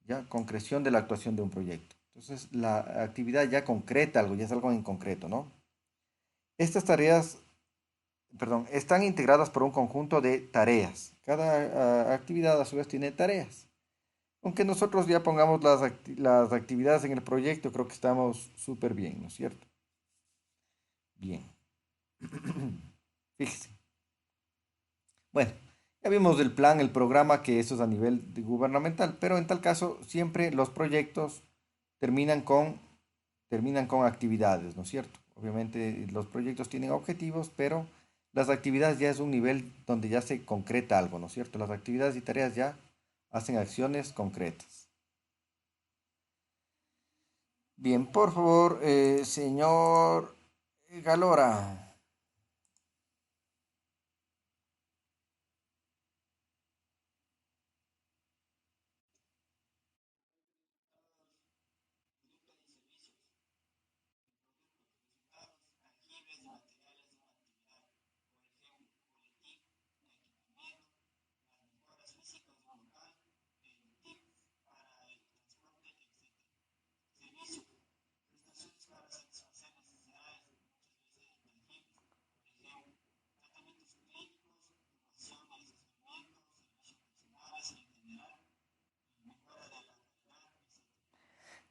Speaker 1: ¿ya? Concreción de la actuación de un proyecto. Entonces la actividad ya concreta algo, ya es algo en concreto, ¿no? Estas tareas, perdón, están integradas por un conjunto de tareas. Cada actividad a su vez tiene tareas. Aunque nosotros ya pongamos las actividades en el proyecto, creo que estamos súper bien, ¿no es cierto? Bien. Fíjese. Bueno, ya vimos del plan, el programa, que eso es a nivel gubernamental, pero en tal caso siempre los proyectos terminan con, terminan con actividades, ¿no es cierto? Obviamente los proyectos tienen objetivos, pero las actividades ya es un nivel donde ya se concreta algo, ¿no es cierto? Las actividades y tareas ya hacen acciones concretas. Bien, por favor, señor Galora.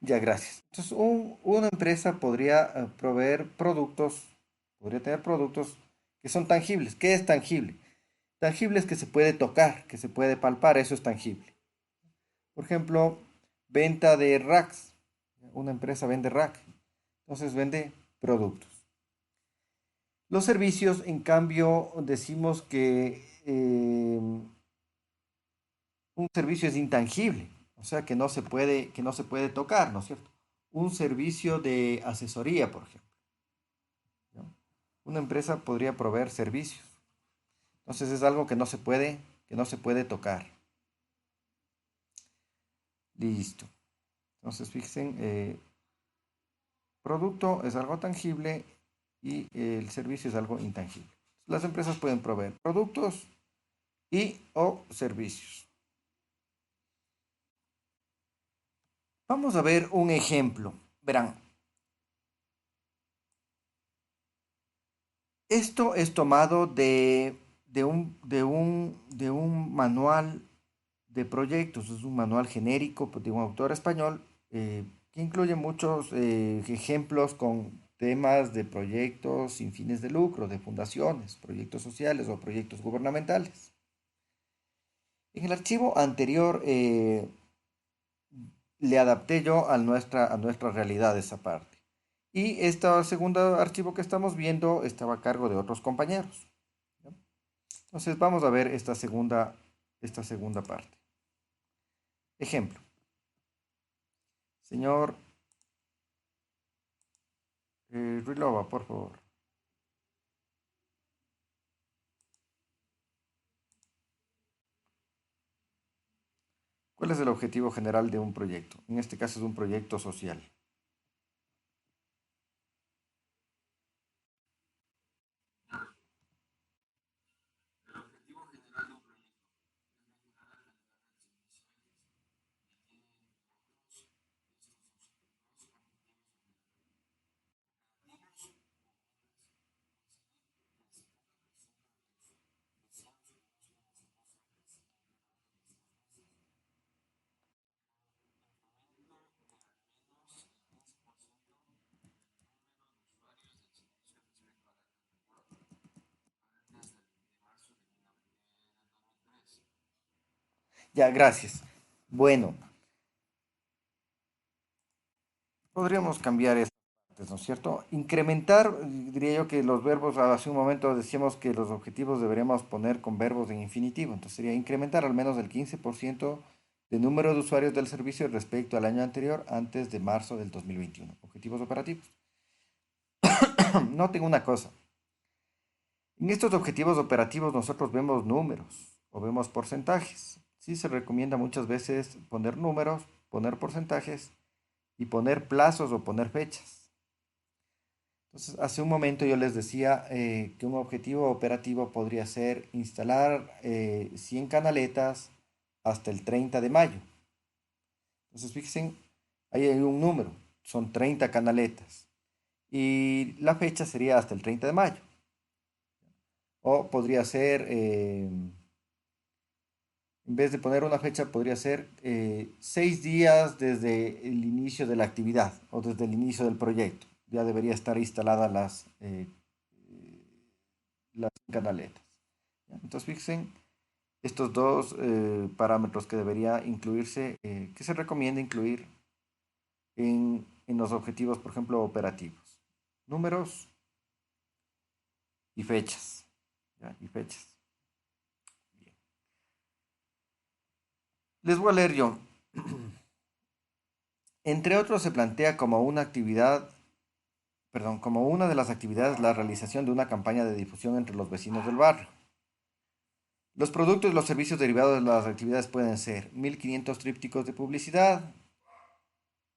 Speaker 1: Ya, gracias. Entonces, una empresa podría proveer productos, podría tener productos que son tangibles. ¿Qué es tangible? Tangible es que se puede tocar, que se puede palpar, eso es tangible. Por ejemplo, venta de racks. Una empresa vende rack, entonces vende productos. Los servicios, en cambio, decimos que un servicio es intangible, o sea que no se puede tocar, ¿no es cierto? Un servicio de asesoría, por ejemplo, ¿no? Una empresa podría proveer servicios. Entonces es algo que no se puede tocar. Listo. Entonces, fíjense, producto es algo tangible y el servicio es algo intangible. Las empresas pueden proveer productos y o servicios. Vamos a ver un ejemplo. Verán, esto es tomado de un manual de proyectos, es un manual genérico de un autor español que incluye muchos ejemplos con temas de proyectos sin fines de lucro, de fundaciones, proyectos sociales o proyectos gubernamentales. En el archivo anterior le adapté yo a nuestra realidad esa parte. Y este segundo archivo que estamos viendo estaba a cargo de otros compañeros, ¿no? Entonces vamos a ver esta segunda parte. Ejemplo, señor Ruilova, por favor. ¿Cuál es el objetivo general de un proyecto? En este caso es un proyecto social. Ya, gracias. Bueno, podríamos cambiar estas partes, ¿no es cierto? Incrementar, diría yo que los verbos, hace un momento decíamos que los objetivos deberíamos poner con verbos en infinitivo, entonces sería incrementar al menos el 15% de número de usuarios del servicio respecto al año anterior antes de marzo del 2021. Objetivos operativos. Noten una cosa, en estos objetivos operativos nosotros vemos números o vemos porcentajes. Sí se recomienda muchas veces poner números, poner porcentajes y poner plazos o poner fechas. Entonces, hace un momento yo les decía que un objetivo operativo podría ser instalar 100 canaletas hasta el 30 de mayo. Entonces, fíjense, ahí hay un número, son 30 canaletas. Y la fecha sería hasta el 30 de mayo. O podría ser En vez de poner una fecha, podría ser 6 días desde el inicio de la actividad o desde el inicio del proyecto. Ya debería estar instaladas las canaletas. ¿Ya? Entonces, fíjense estos dos parámetros que debería incluirse, que se recomienda incluir en los objetivos, por ejemplo, operativos. Números y fechas. ¿Ya? Y fechas. Bien. Les voy a leer yo. Entre otros, se plantea como una actividad, perdón, como una de las actividades la realización de una campaña de difusión entre los vecinos del barrio. Los productos y los servicios derivados de las actividades pueden ser 1500 trípticos de publicidad,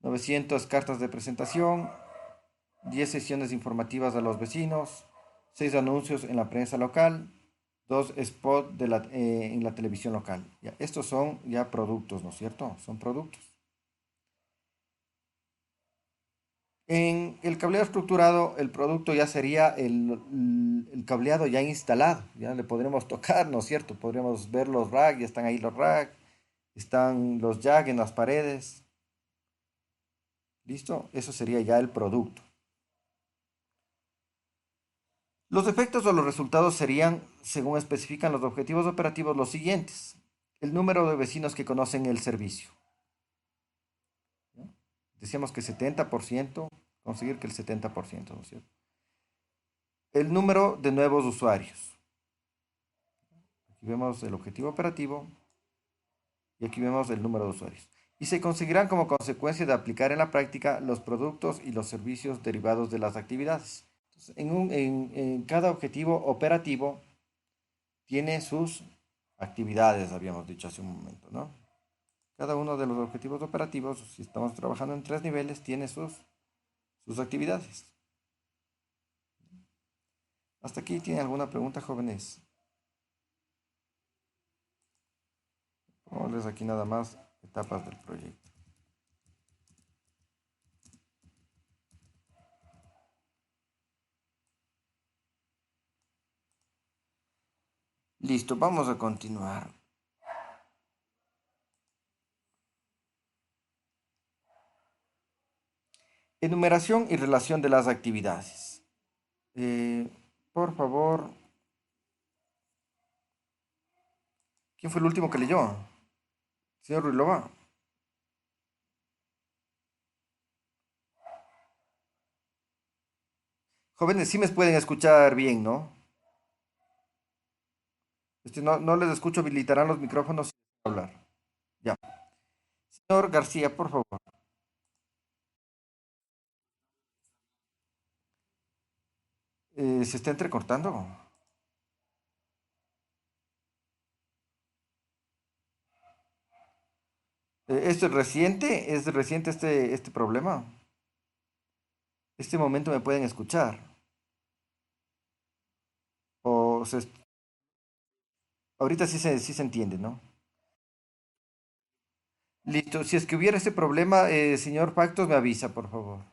Speaker 1: 900 cartas de presentación, 10 sesiones informativas a los vecinos, 6 anuncios en la prensa local, 2 spots en la televisión local. Ya, estos son ya productos, ¿no es cierto? Son productos. En el cableado estructurado, el producto ya sería el cableado ya instalado. Ya le podremos tocar, ¿no es cierto? Podríamos ver los racks, ya están ahí los racks, están los jack en las paredes. ¿Listo? Eso sería ya el producto. Los efectos o los resultados serían, según especifican los objetivos operativos, los siguientes. El número de vecinos que conocen el servicio. ¿No? Decíamos que 70%, conseguir que el 70%, ¿no es cierto? El número de nuevos usuarios. Aquí vemos el objetivo operativo y aquí vemos el número de usuarios. Y se conseguirán como consecuencia de aplicar en la práctica los productos y los servicios derivados de las actividades. Entonces, en cada objetivo operativo tiene sus actividades, habíamos dicho hace un momento, ¿no? Cada uno de los objetivos operativos, si estamos trabajando en 3 niveles, tiene sus actividades. ¿Hasta aquí tiene alguna pregunta, jóvenes? Vamos aquí nada más etapas del proyecto. Listo, vamos a continuar. Enumeración y relación de las actividades. Por favor, ¿quién fue el último que leyó? Señor Ruilova. Jóvenes, sí me pueden escuchar bien, ¿no? No les escucho, habilitarán los micrófonos sin hablar. Ya. Señor García, por favor. ¿Se está entrecortando? ¿Es reciente este problema? ¿Este momento me pueden escuchar? O se- ahorita sí se entiende, ¿no? Listo. Si es que hubiera ese problema, señor Pactos, me avisa, por favor.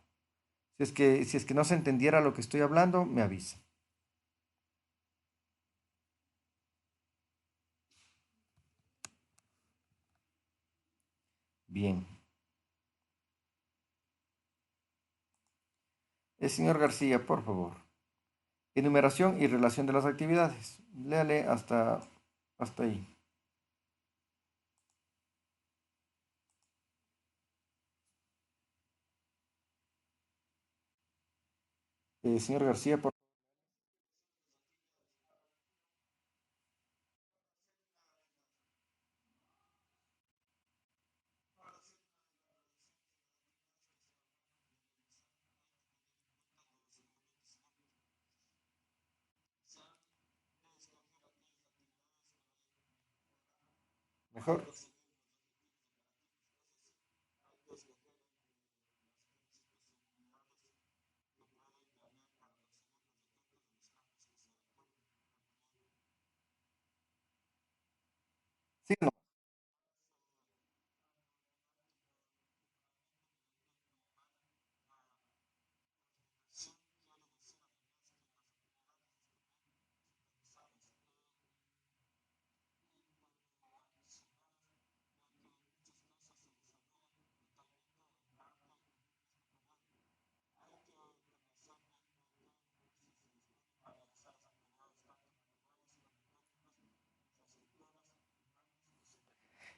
Speaker 1: Si es que no se entendiera lo que estoy hablando, me avisa. Bien. Señor García, por favor. Enumeración y relación de las actividades. Léale hasta ahí. Señor García, por mejor. Sí, no.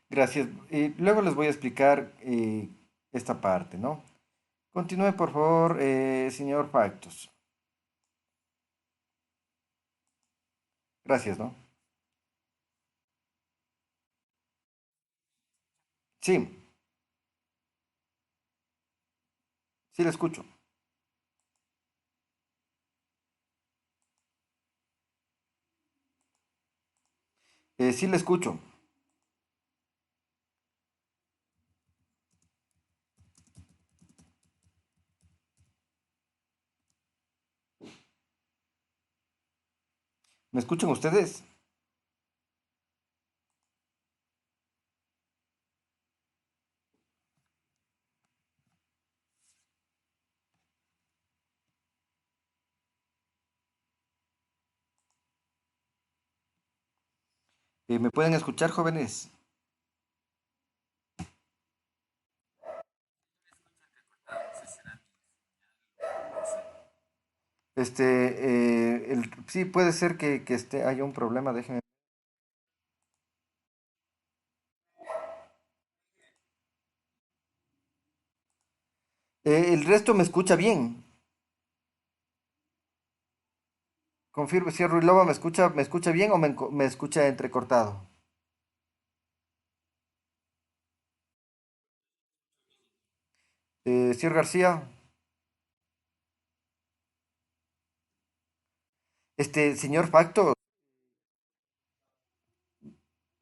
Speaker 1: Gracias. Luego les voy a explicar esta parte, ¿no? Continúe, por favor, señor Factos. Gracias, ¿no? Sí, sí le escucho. Sí le escucho. ¿Me escuchan ustedes? ¿Me pueden escuchar, jóvenes? Sí, puede ser que haya un problema, déjenme. El resto me escucha bien. Confirme, si Ruilova me escucha bien o me escucha entrecortado. Señor García, señor Facto,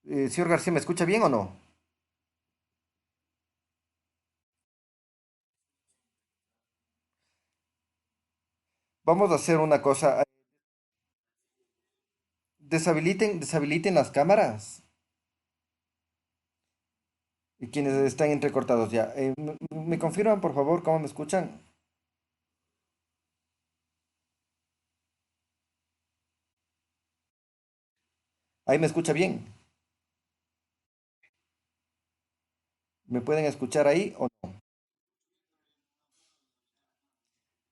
Speaker 1: señor García, ¿me escucha bien o no? Vamos a hacer una cosa. Deshabiliten las cámaras. Y quienes están entrecortados ya. ¿Me confirman, por favor, cómo me escuchan? Ahí me escucha bien. ¿Me pueden escuchar ahí o no?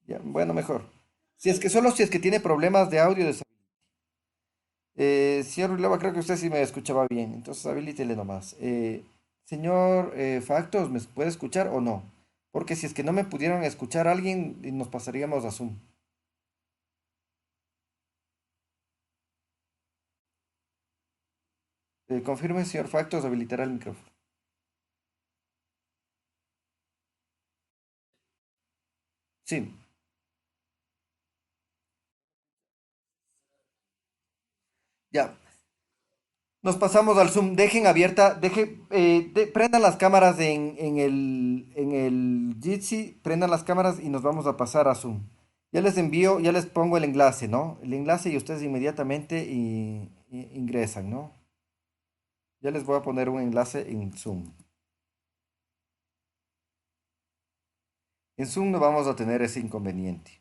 Speaker 1: Ya, bueno, mejor. Si es que solo si es que tiene problemas de audio, señor Ruilova, creo que usted sí me escuchaba bien, entonces habilítele nomás. Señor Factos, ¿me puede escuchar o no? Porque si es que no me pudieran escuchar alguien, nos pasaríamos a Zoom. Confirme, señor Factos, habilitará el micrófono. Sí, ya. Nos pasamos al Zoom. Dejen abierta, prendan las cámaras en el Jitsi, prendan las cámaras y nos vamos a pasar a Zoom. Ya les envío, ya les pongo el enlace, ¿no? El enlace y ustedes inmediatamente ingresan, ¿no? Ya les voy a poner un enlace en Zoom. En Zoom no vamos a tener ese inconveniente.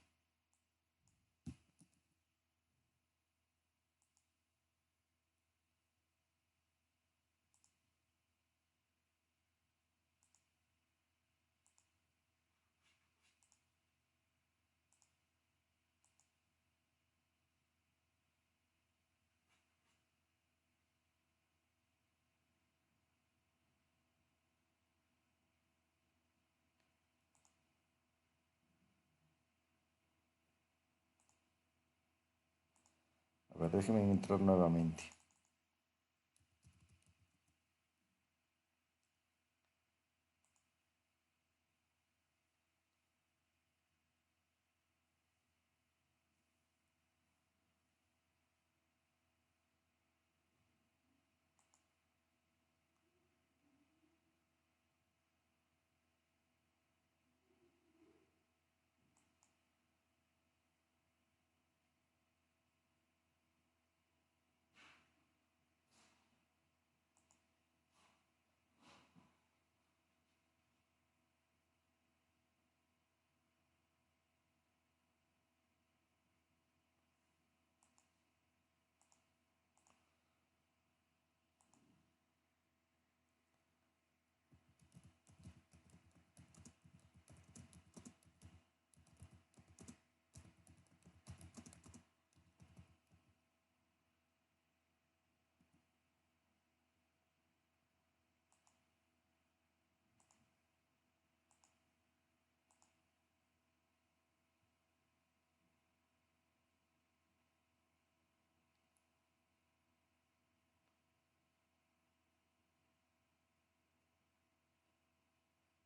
Speaker 1: A ver, déjenme entrar nuevamente.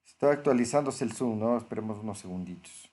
Speaker 1: Está actualizándose el Zoom, ¿no? Esperemos unos segunditos.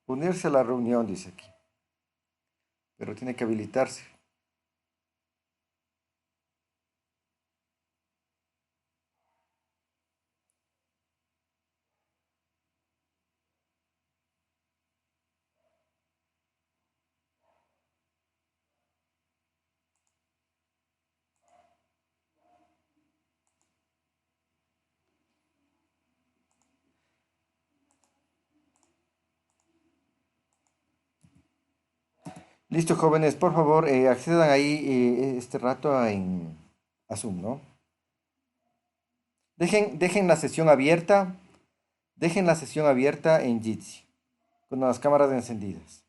Speaker 1: Unirse a la reunión, dice aquí. Pero tiene que habilitarse. Listo, jóvenes, por favor, accedan ahí este rato a Zoom, ¿no? Dejen la sesión abierta, dejen la sesión abierta en Jitsi, con las cámaras encendidas.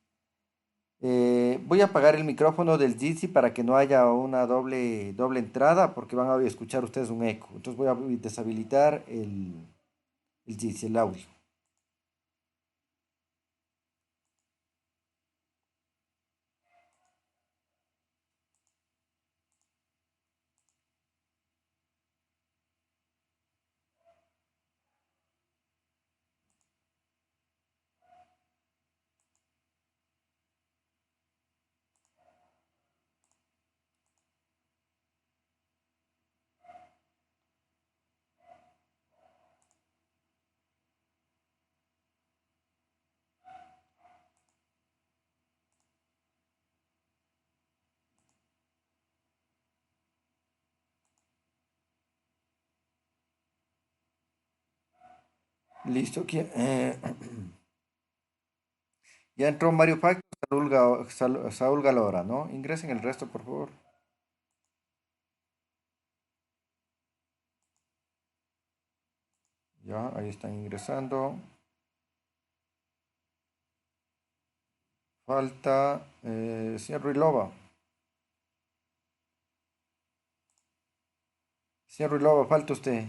Speaker 1: Voy a apagar el micrófono del Jitsi para que no haya una doble entrada, porque van a escuchar ustedes un eco. Entonces voy a deshabilitar el Jitsi, el audio. Listo, ya entró Mario Facto, Saúl Galora, ¿no? Ingresen el resto, por favor. Ya, ahí están ingresando. Falta, señor Ruilova. Señor Ruilova, falta usted.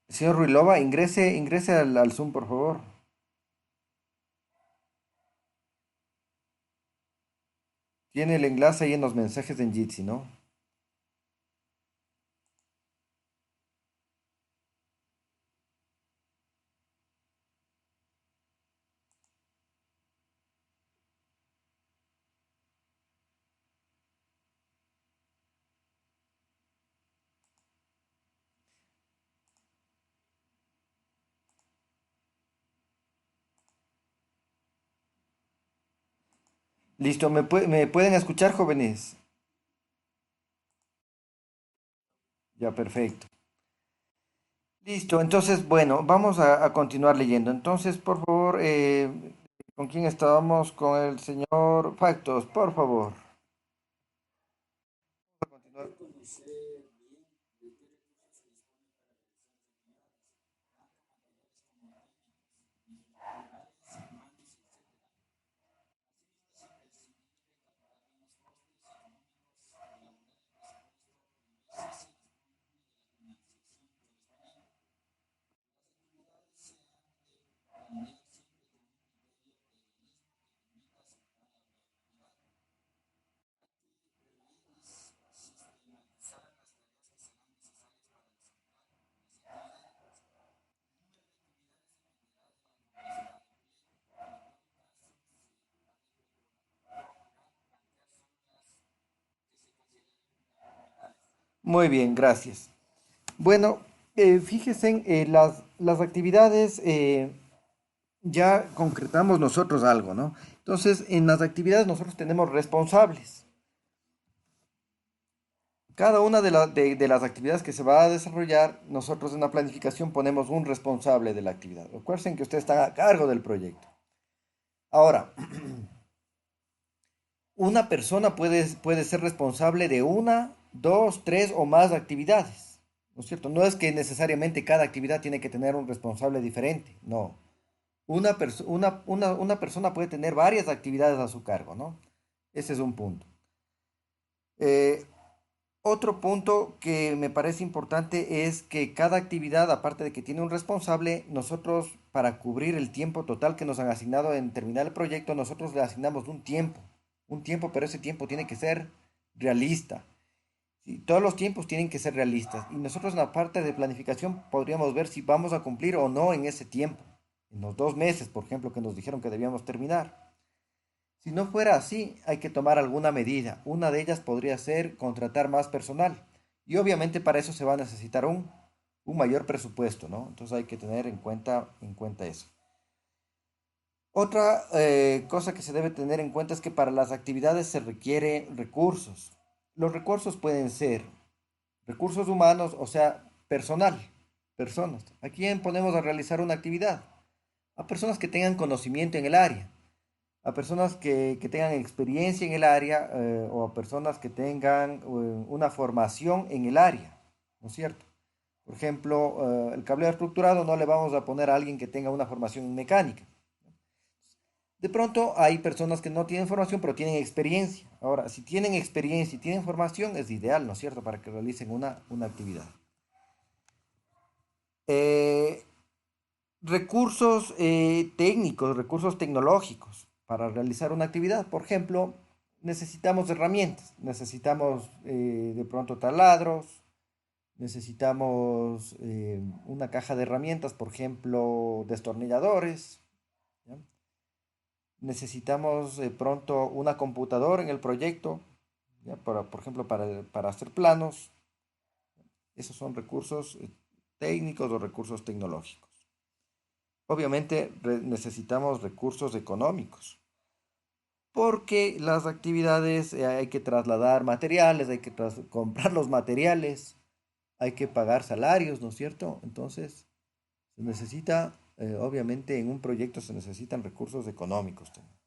Speaker 1: Señor Ruilova, ingrese al Zoom, por favor. Tiene el enlace ahí en los mensajes en Jitsi, ¿no? Listo, ¿me pueden escuchar, jóvenes? Ya, perfecto. Listo, entonces, bueno, vamos a continuar leyendo. Entonces, por favor, ¿con quién estábamos? Con el señor Factos, por favor. A continuar. Muy bien, gracias. Bueno, fíjense, las actividades, ya concretamos nosotros algo, ¿no? Entonces, en las actividades nosotros tenemos responsables. Cada una de las actividades que se va a desarrollar, nosotros en la planificación ponemos un responsable de la actividad. Recuerden que ustedes están a cargo del proyecto. Ahora, una persona puede ser responsable de una, dos, tres o más actividades. ¿No es cierto? No es que necesariamente cada actividad tiene que tener un responsable diferente. No. Una persona puede tener varias actividades a su cargo, ¿no? Ese es un punto. Eh, Otro punto que me parece importante es que cada actividad, aparte de que tiene un responsable, nosotros para cubrir el tiempo total que nos han asignado en terminar el proyecto, nosotros le asignamos un tiempo, pero ese tiempo tiene que ser realista. Sí, todos los tiempos tienen que ser realistas y nosotros en la parte de planificación podríamos ver si vamos a cumplir o no en ese tiempo, en los 2 meses, por ejemplo, que nos dijeron que debíamos terminar. Si no fuera así, hay que tomar alguna medida. Una de ellas podría ser contratar más personal. Y obviamente para eso se va a necesitar un mayor presupuesto, ¿no? Entonces hay que tener en cuenta eso. Otra cosa que se debe tener en cuenta es que para las actividades se requiere recursos. Los recursos pueden ser recursos humanos, o sea, personal, personas. ¿A quién ponemos a realizar una actividad? A personas que tengan conocimiento en el área, a personas que tengan experiencia en el área, o a personas que tengan una formación en el área, ¿no es cierto? Por ejemplo, el cableado estructurado no le vamos a poner a alguien que tenga una formación en mecánica. De pronto hay personas que no tienen formación, pero tienen experiencia. Ahora, si tienen experiencia y tienen formación, es ideal, ¿no es cierto?, para que realicen una actividad. Eh, Recursos técnicos, recursos tecnológicos para realizar una actividad. Por ejemplo, necesitamos herramientas, necesitamos de pronto taladros, necesitamos una caja de herramientas, por ejemplo, destornilladores, ¿ya? Necesitamos de pronto una computadora en el proyecto, ¿ya? Por ejemplo, para hacer planos. Esos son recursos técnicos o recursos tecnológicos. Obviamente necesitamos recursos económicos, porque las actividades hay que trasladar materiales, hay que comprar los materiales, hay que pagar salarios, ¿no es cierto? Entonces, se necesita, obviamente en un proyecto se necesitan recursos económicos también.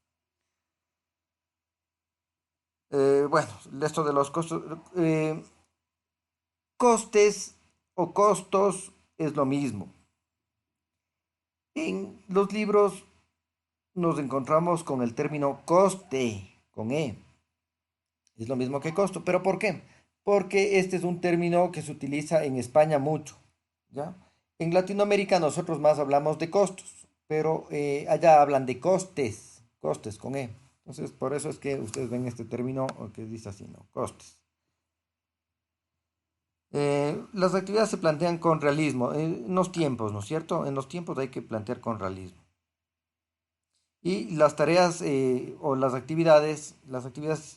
Speaker 1: Bueno, esto de los costos, costes o costos es lo mismo. En los libros nos encontramos con el término coste, con E. Es lo mismo que costo. ¿Pero por qué? Porque este es un término que se utiliza en España mucho, ¿ya? En Latinoamérica nosotros más hablamos de costos, pero allá hablan de costes, costes con E. Entonces, por eso es que ustedes ven este término que dice así, ¿no? Costes. Las actividades se plantean con realismo, en los tiempos, ¿no es cierto? En los tiempos hay que plantear con realismo. Y las tareas o las actividades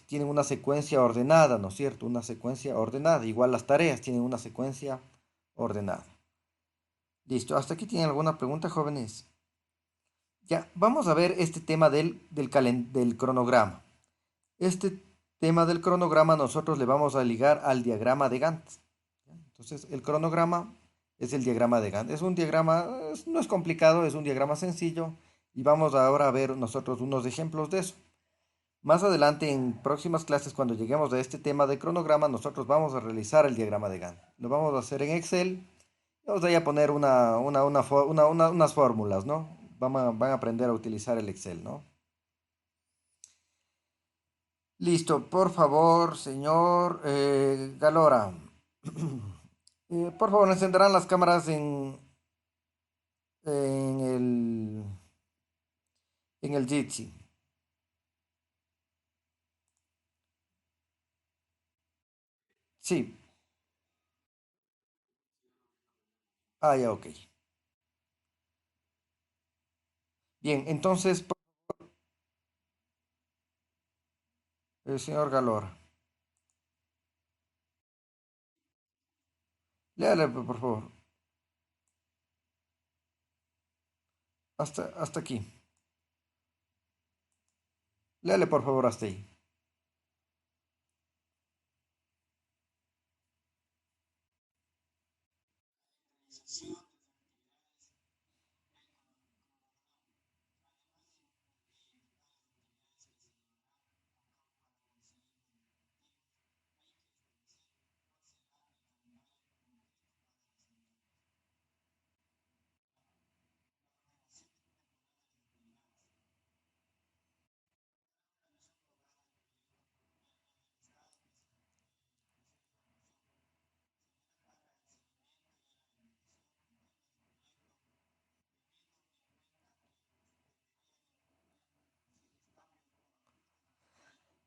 Speaker 1: tienen una secuencia ordenada, ¿no es cierto? Una secuencia ordenada. Igual las tareas tienen una secuencia ordenada. Listo. ¿Hasta aquí tienen alguna pregunta, jóvenes? Ya, vamos a ver este tema del cronograma. Este tema del cronograma nosotros le vamos a ligar al diagrama de Gantt. ¿Ya? Entonces, el cronograma es el diagrama de Gantt. Es un diagrama, no es complicado, es un diagrama sencillo. Y vamos ahora a ver nosotros unos ejemplos de eso. Más adelante, en próximas clases, cuando lleguemos a este tema de cronograma, nosotros vamos a realizar el diagrama de Gantt. Lo vamos a hacer en Excel. Vamos a poner unas fórmulas, ¿no? Van a aprender a utilizar el Excel, ¿no? Listo, por favor, señor Galora. Por favor, encenderán las cámaras en el Jitsi. Sí. Ah, ya, ok. Bien, entonces, señor Galora. Léale, por favor. Hasta aquí. Léale, por favor, hasta ahí.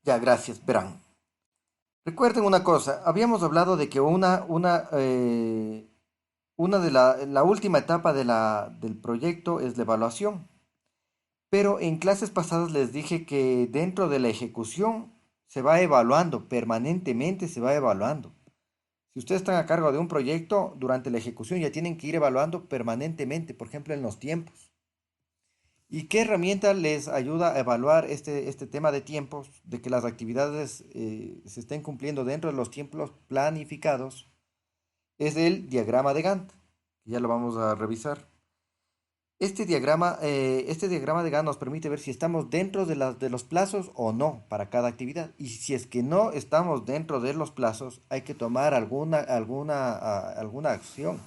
Speaker 1: Ya, gracias. Verán. Recuerden una cosa, habíamos hablado de que una de la última etapa del proyecto es la evaluación, pero en clases pasadas les dije que dentro de la ejecución se va evaluando, permanentemente se va evaluando. Si ustedes están a cargo de un proyecto, durante la ejecución ya tienen que ir evaluando permanentemente, por ejemplo, en los tiempos. ¿Y qué herramienta les ayuda a evaluar este tema de tiempos, de que las actividades se estén cumpliendo dentro de los tiempos planificados? Es el diagrama de Gantt, que ya lo vamos a revisar. Este diagrama de Gantt nos permite ver si estamos dentro de los plazos o no para cada actividad. Y si es que no estamos dentro de los plazos, hay que tomar alguna acción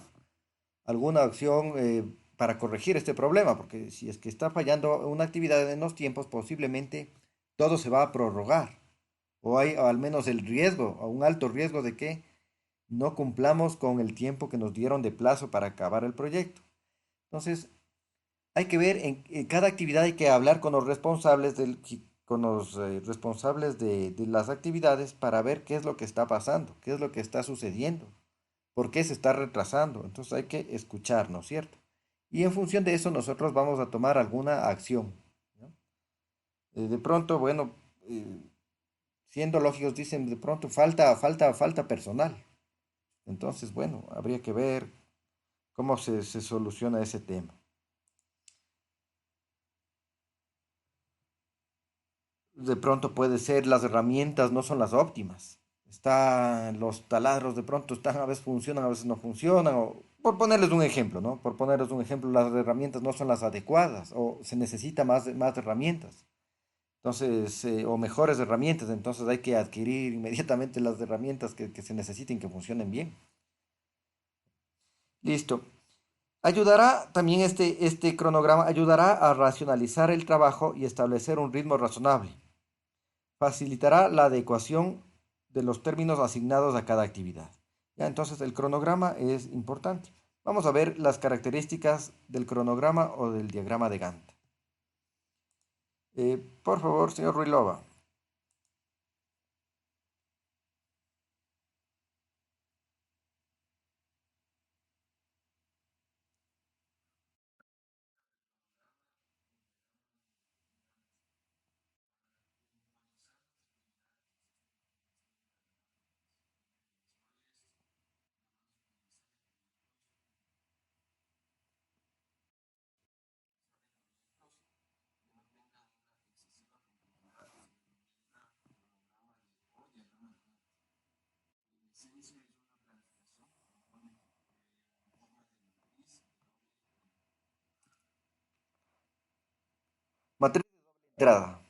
Speaker 1: para corregir este problema, porque si es que está fallando una actividad en los tiempos, posiblemente todo se va a prorrogar, o hay al menos el riesgo, o un alto riesgo de que no cumplamos con el tiempo que nos dieron de plazo para acabar el proyecto. Entonces, hay que ver en cada actividad, hay que hablar con los responsables responsables de las actividades para ver qué es lo que está pasando, qué es lo que está sucediendo, por qué se está retrasando. Entonces hay que escuchar, ¿no es cierto? Y en función de eso nosotros vamos a tomar alguna acción, ¿no? De pronto, bueno, eh, siendo lógicos, dicen de pronto falta personal. Entonces, bueno, habría que ver cómo se soluciona ese tema. De pronto puede ser las herramientas no son las óptimas. Los taladros de pronto están, a veces funcionan, a veces no funcionan. O, por ponerles un ejemplo, ¿no? Por ponerles un ejemplo, las herramientas no son las adecuadas o se necesita más herramientas. Entonces, o mejores herramientas. Entonces hay que adquirir inmediatamente las herramientas que se necesiten, que funcionen bien. Listo. Ayudará también este cronograma, ayudará a racionalizar el trabajo y establecer un ritmo razonable. Facilitará la adecuación de los términos asignados a cada actividad. Ya, entonces el cronograma es importante. Vamos a ver las características del cronograma o del diagrama de Gantt. Por favor, señor Ruilova. Matriz de entrada.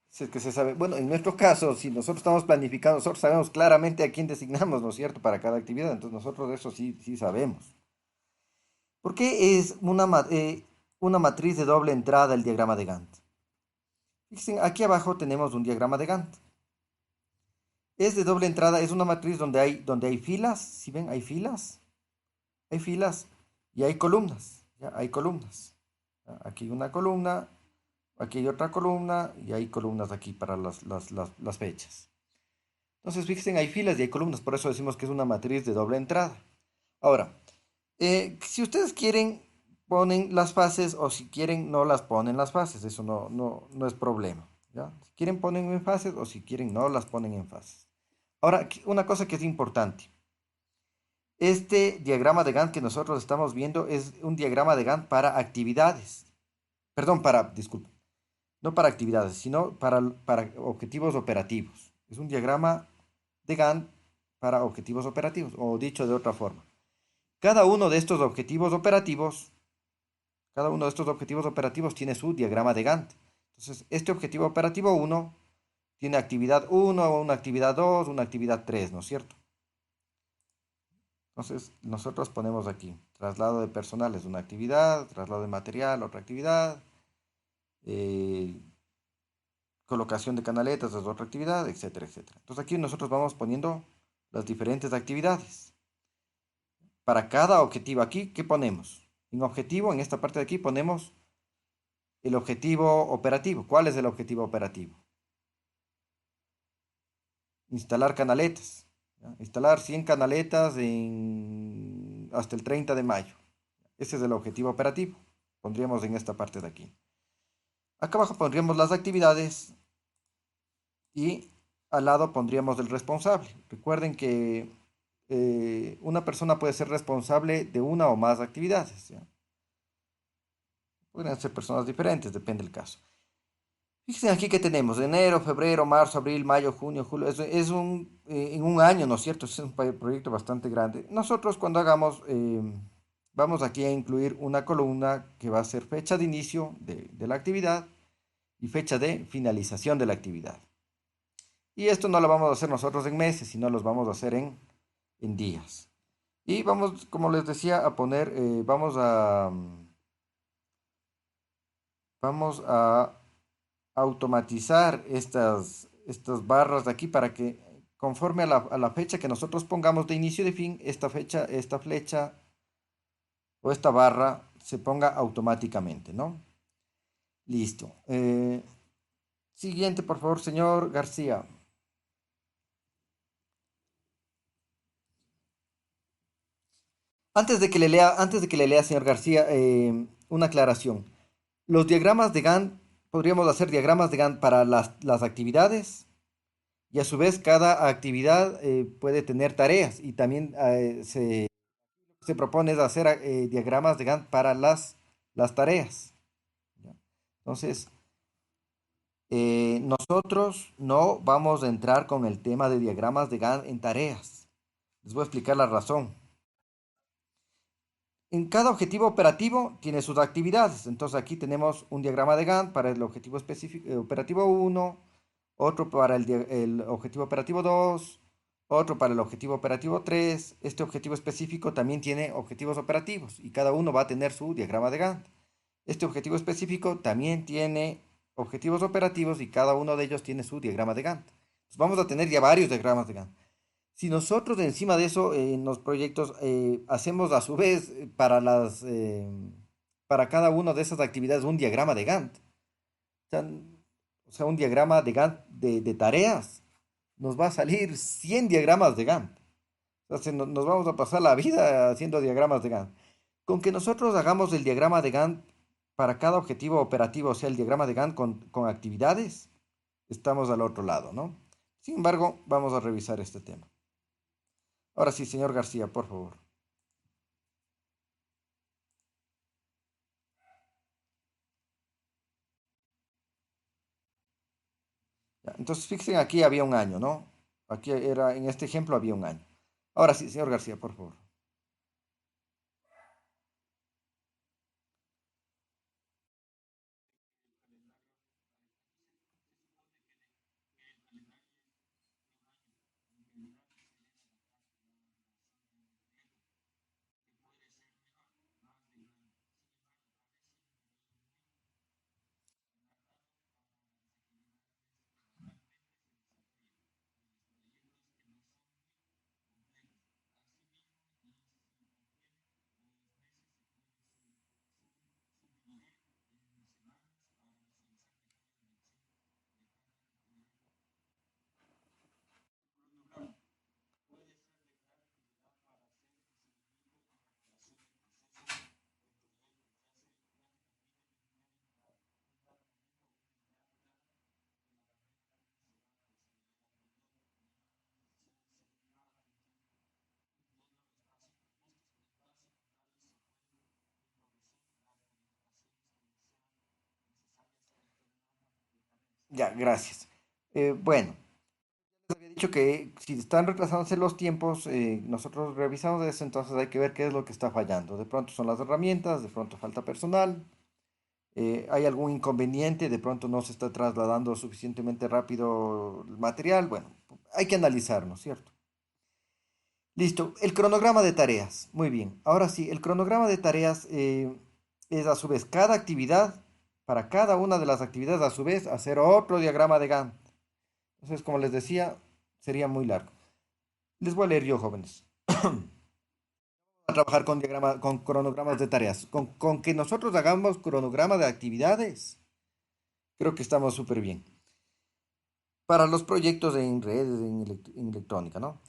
Speaker 1: Si es que se sabe. Bueno, en nuestro caso, si nosotros estamos planificando, nosotros sabemos claramente a quién designamos, ¿no es cierto?, para cada actividad. Entonces nosotros de eso sí sabemos. ¿Por qué es una matriz de doble entrada el diagrama de Gantt? Fíjense, aquí abajo tenemos un diagrama de Gantt. Es de doble entrada, es una matriz donde hay filas, si ven, hay filas y hay columnas, ¿ya? Hay columnas. ¿Ya? Aquí una columna, aquí hay otra columna y hay columnas aquí para las fechas. Entonces, fíjense, hay filas y hay columnas, por eso decimos que es una matriz de doble entrada. Ahora, si ustedes quieren, ponen las fases o si quieren, no las ponen las fases, eso no es problema, ¿ya? Si quieren, ponen en fases o si quieren, no las ponen en fases. Ahora, una cosa que es importante. Este diagrama de Gantt que nosotros estamos viendo es un diagrama de Gantt para actividades. Perdón, disculpe, no para actividades, sino para objetivos operativos. Es un diagrama de Gantt para objetivos operativos, o dicho de otra forma. Cada uno de estos objetivos operativos, cada uno de estos objetivos operativos tiene su diagrama de Gantt. Entonces, este objetivo operativo uno tiene actividad uno, una actividad 2, una actividad 3, ¿no es cierto? Entonces, nosotros ponemos aquí, traslado de personal es una actividad, traslado de material, otra actividad, eh, colocación de canaletas es otra actividad, etcétera, etcétera. Entonces, aquí nosotros vamos poniendo las diferentes actividades. Para cada objetivo aquí, ¿qué ponemos? En objetivo, en esta parte de aquí, ponemos el objetivo operativo. ¿Cuál es el objetivo operativo? Instalar canaletas. ¿Ya? Instalar 100 canaletas hasta el 30 de mayo. Ese es el objetivo operativo. Pondríamos en esta parte de aquí. Acá abajo pondríamos las actividades y al lado pondríamos el responsable. Recuerden que una persona puede ser responsable de una o más actividades, ¿ya? Pueden ser personas diferentes, depende del caso. Fíjense aquí que tenemos enero, febrero, marzo, abril, mayo, junio, julio. En un año, ¿no es cierto? Es un proyecto bastante grande. Nosotros cuando hagamos, vamos aquí a incluir una columna que va a ser fecha de inicio de la actividad y fecha de finalización de la actividad. Y esto no lo vamos a hacer nosotros en meses, sino los vamos a hacer en días. Y vamos, como les decía, a poner, vamos a automatizar estas barras de aquí para que conforme a la fecha que nosotros pongamos de inicio y de fin, esta fecha, esta flecha o esta barra se ponga automáticamente, ¿no? Listo. Siguiente, por favor, señor García. Antes de que le lea, señor García, una aclaración. Los diagramas de Gantt, podríamos hacer diagramas de Gantt para las actividades y a su vez cada actividad puede tener tareas y también se propone es hacer diagramas de Gantt para las tareas. ¿Ya? Entonces, nosotros no vamos a entrar con el tema de diagramas de Gantt en tareas. Les voy a explicar la razón. En cada objetivo operativo tiene sus actividades. Entonces aquí tenemos un diagrama de Gantt para el objetivo específico, operativo uno, otro para el objetivo operativo 2, otro para el objetivo operativo 3. Este objetivo específico también tiene objetivos operativos y cada uno va a tener su diagrama de Gantt. Este objetivo específico también tiene objetivos operativos y cada uno de ellos tiene su diagrama de Gantt. Entonces vamos a tener ya varios diagramas de Gantt. Si nosotros encima de eso en los proyectos hacemos a su vez para cada una de esas actividades un diagrama de Gantt, sea, o sea, un diagrama de Gantt de tareas, nos va a salir 100 diagramas de Gantt. Entonces nos vamos a pasar la vida haciendo diagramas de Gantt. Con que nosotros hagamos el diagrama de Gantt para cada objetivo operativo, o sea, el diagrama de Gantt con actividades, estamos al otro lado, ¿no? Sin embargo, vamos a revisar este tema. Ahora sí, señor García, por favor. Ya, entonces, fíjense, aquí había un año, ¿no? En este ejemplo había un año. Ahora sí, señor García, por favor. Ya, gracias. Bueno, les había dicho que si están retrasándose los tiempos, nosotros revisamos eso, entonces hay que ver qué es lo que está fallando. De pronto son las herramientas, de pronto falta personal, hay algún inconveniente, de pronto no se está trasladando suficientemente rápido el material. Bueno, hay que analizar, ¿no es cierto? Listo, el cronograma de tareas. Muy bien. Ahora sí, el cronograma de tareas es a su vez cada actividad, para cada una de las actividades a su vez hacer otro diagrama de Gantt. Entonces, como les decía, sería muy largo. Les voy a leer yo, jóvenes. A trabajar con con cronogramas de tareas. Con que nosotros hagamos cronograma de actividades, creo que estamos súper bien. Para los proyectos en redes, en electrónica, ¿no?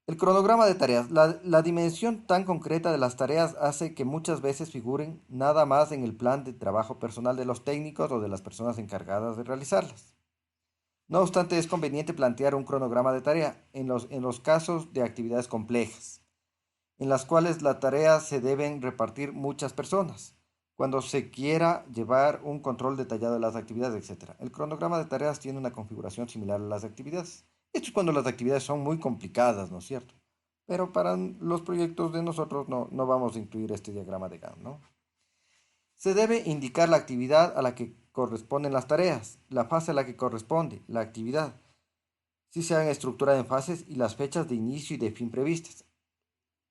Speaker 1: El cronograma de tareas. La dimensión tan concreta de las tareas hace que muchas veces figuren nada más en el plan de trabajo personal de los técnicos o de las personas encargadas de realizarlas. No obstante, es conveniente plantear un cronograma de tarea en los casos de actividades complejas, en las cuales la tarea se deben repartir muchas personas, cuando se quiera llevar un control detallado de las actividades, etcétera. El cronograma de tareas tiene una configuración similar a las actividades. Esto es cuando las actividades son muy complicadas, ¿no es cierto? Pero para los proyectos de nosotros no vamos a incluir este diagrama de Gantt, ¿no? Se debe indicar la actividad a la que corresponden las tareas, la fase a la que corresponde la actividad, si se han estructurado en fases y las fechas de inicio y de fin previstas.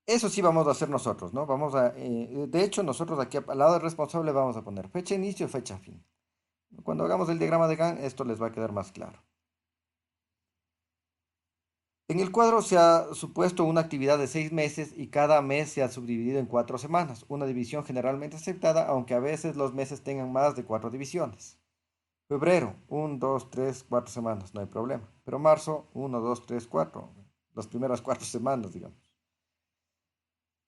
Speaker 1: Eso sí vamos a hacer nosotros, ¿no? De hecho, nosotros aquí al lado del responsable vamos a poner fecha de inicio, fecha fin. Cuando hagamos el diagrama de Gantt, esto les va a quedar más claro. En el cuadro se ha supuesto una actividad de 6 meses y cada mes se ha subdividido en 4 semanas, una división generalmente aceptada, aunque a veces los meses tengan más de 4 divisiones. Febrero, 1, 2, 3, 4 semanas, no hay problema. Pero marzo, 1, 2, 3, 4, las primeras 4 semanas, digamos.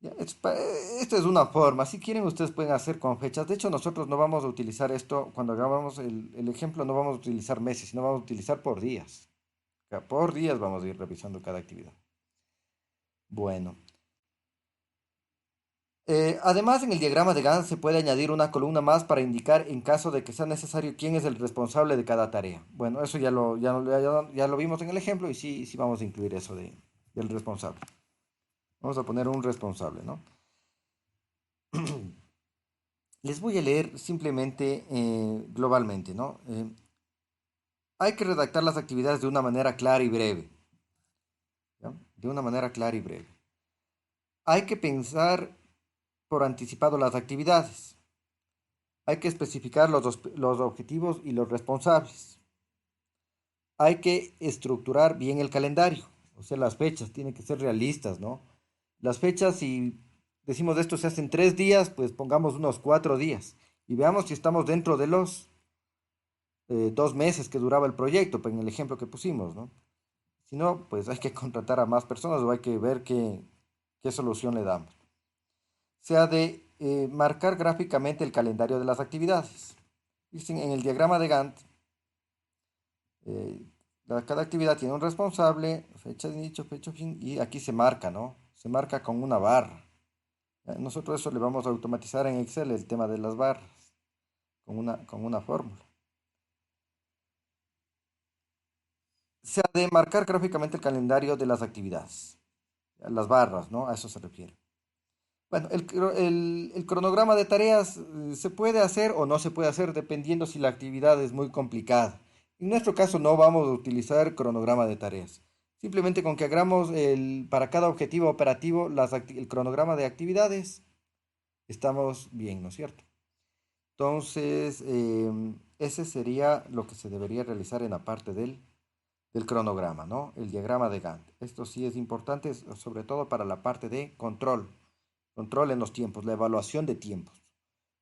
Speaker 1: Ya, esto es una forma. Si quieren, ustedes pueden hacer con fechas. De hecho, nosotros no vamos a utilizar esto cuando hagamos el ejemplo, no vamos a utilizar meses, sino vamos a utilizar por días. O sea, por días vamos a ir revisando cada actividad. Bueno, además en el diagrama de Gantt se puede añadir una columna más para indicar en caso de que sea necesario quién es el responsable de cada tarea. Bueno, eso ya lo vimos en el ejemplo y sí, sí vamos a incluir eso del responsable. Vamos a poner un responsable, ¿no? Les voy a leer simplemente globalmente, ¿no? Hay que redactar las actividades de una manera clara y breve, ¿ya? De una manera clara y breve. Hay que pensar por anticipado las actividades. Hay que especificar los objetivos y los responsables. Hay que estructurar bien el calendario, o sea, las fechas tienen que ser realistas, ¿no? Las fechas, si decimos esto se hace en 3 días, pues pongamos unos 4 días y veamos si estamos dentro de los 2 meses que duraba el proyecto, pues en el ejemplo que pusimos, ¿no? Si no, pues hay que contratar a más personas o hay que ver qué solución le damos. Se ha de marcar gráficamente el calendario de las actividades. Dicen en el diagrama de Gantt, eh, cada actividad tiene un responsable, fecha de inicio, fecha de fin, y aquí se marca, ¿no? Se marca con una barra. Nosotros eso le vamos a automatizar en Excel, el tema de las barras, con una fórmula. Se ha de marcar gráficamente el calendario de las actividades, las barras, ¿no? A eso se refiere. Bueno, el cronograma de tareas se puede hacer o no se puede hacer dependiendo si la actividad es muy complicada. En nuestro caso no vamos a utilizar cronograma de tareas. Simplemente con que hagamos para cada objetivo operativo el cronograma de actividades, estamos bien, ¿no es cierto? Entonces, ese sería lo que se debería realizar en la parte del cronograma, ¿no? El diagrama de Gantt. Esto sí es importante, sobre todo para la parte de control. Control en los tiempos, la evaluación de tiempos.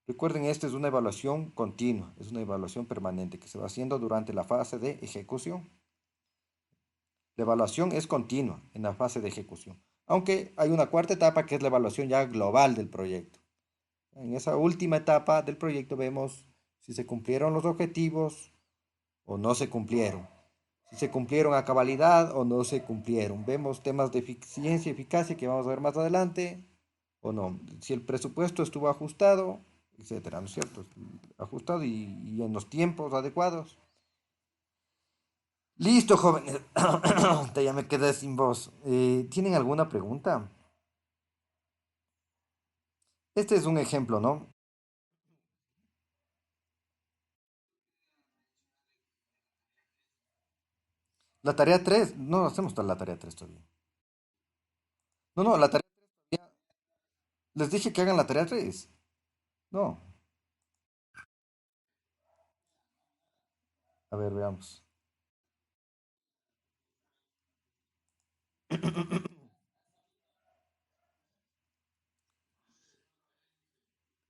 Speaker 1: Recuerden, esta es una evaluación continua, es una evaluación permanente que se va haciendo durante la fase de ejecución. La evaluación es continua en la fase de ejecución, aunque hay una cuarta etapa que es la evaluación ya global del proyecto. En esa última etapa del proyecto vemos si se cumplieron los objetivos o no se cumplieron, si se cumplieron a cabalidad o no se cumplieron. Vemos temas de eficiencia y eficacia que vamos a ver más adelante o no, si el presupuesto estuvo ajustado, etcétera, ¿no es cierto? Ajustado y en los tiempos adecuados. Listo, jóvenes. Ya me quedé sin voz. ¿Tienen alguna pregunta? Este es un ejemplo, ¿no? La tarea 3. No hacemos la tarea 3 todavía. No, no, la tarea 3 todavía. Les dije que hagan la tarea 3. No. A ver, veamos.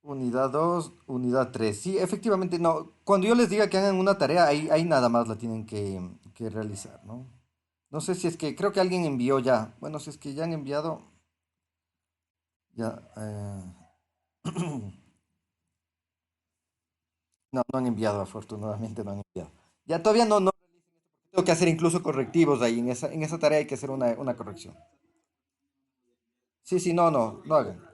Speaker 1: Unidad 2, unidad 3. Sí, efectivamente, no. Cuando yo les diga que hagan una tarea, ahí nada más la tienen que realizar, ¿no? No sé si es que, creo que alguien envió ya. Bueno, si es que ya han enviado, ya. No, no han enviado, afortunadamente no han enviado. Ya todavía no tengo que hacer incluso correctivos ahí. En esa tarea hay que hacer una corrección. Sí, sí, no hagan.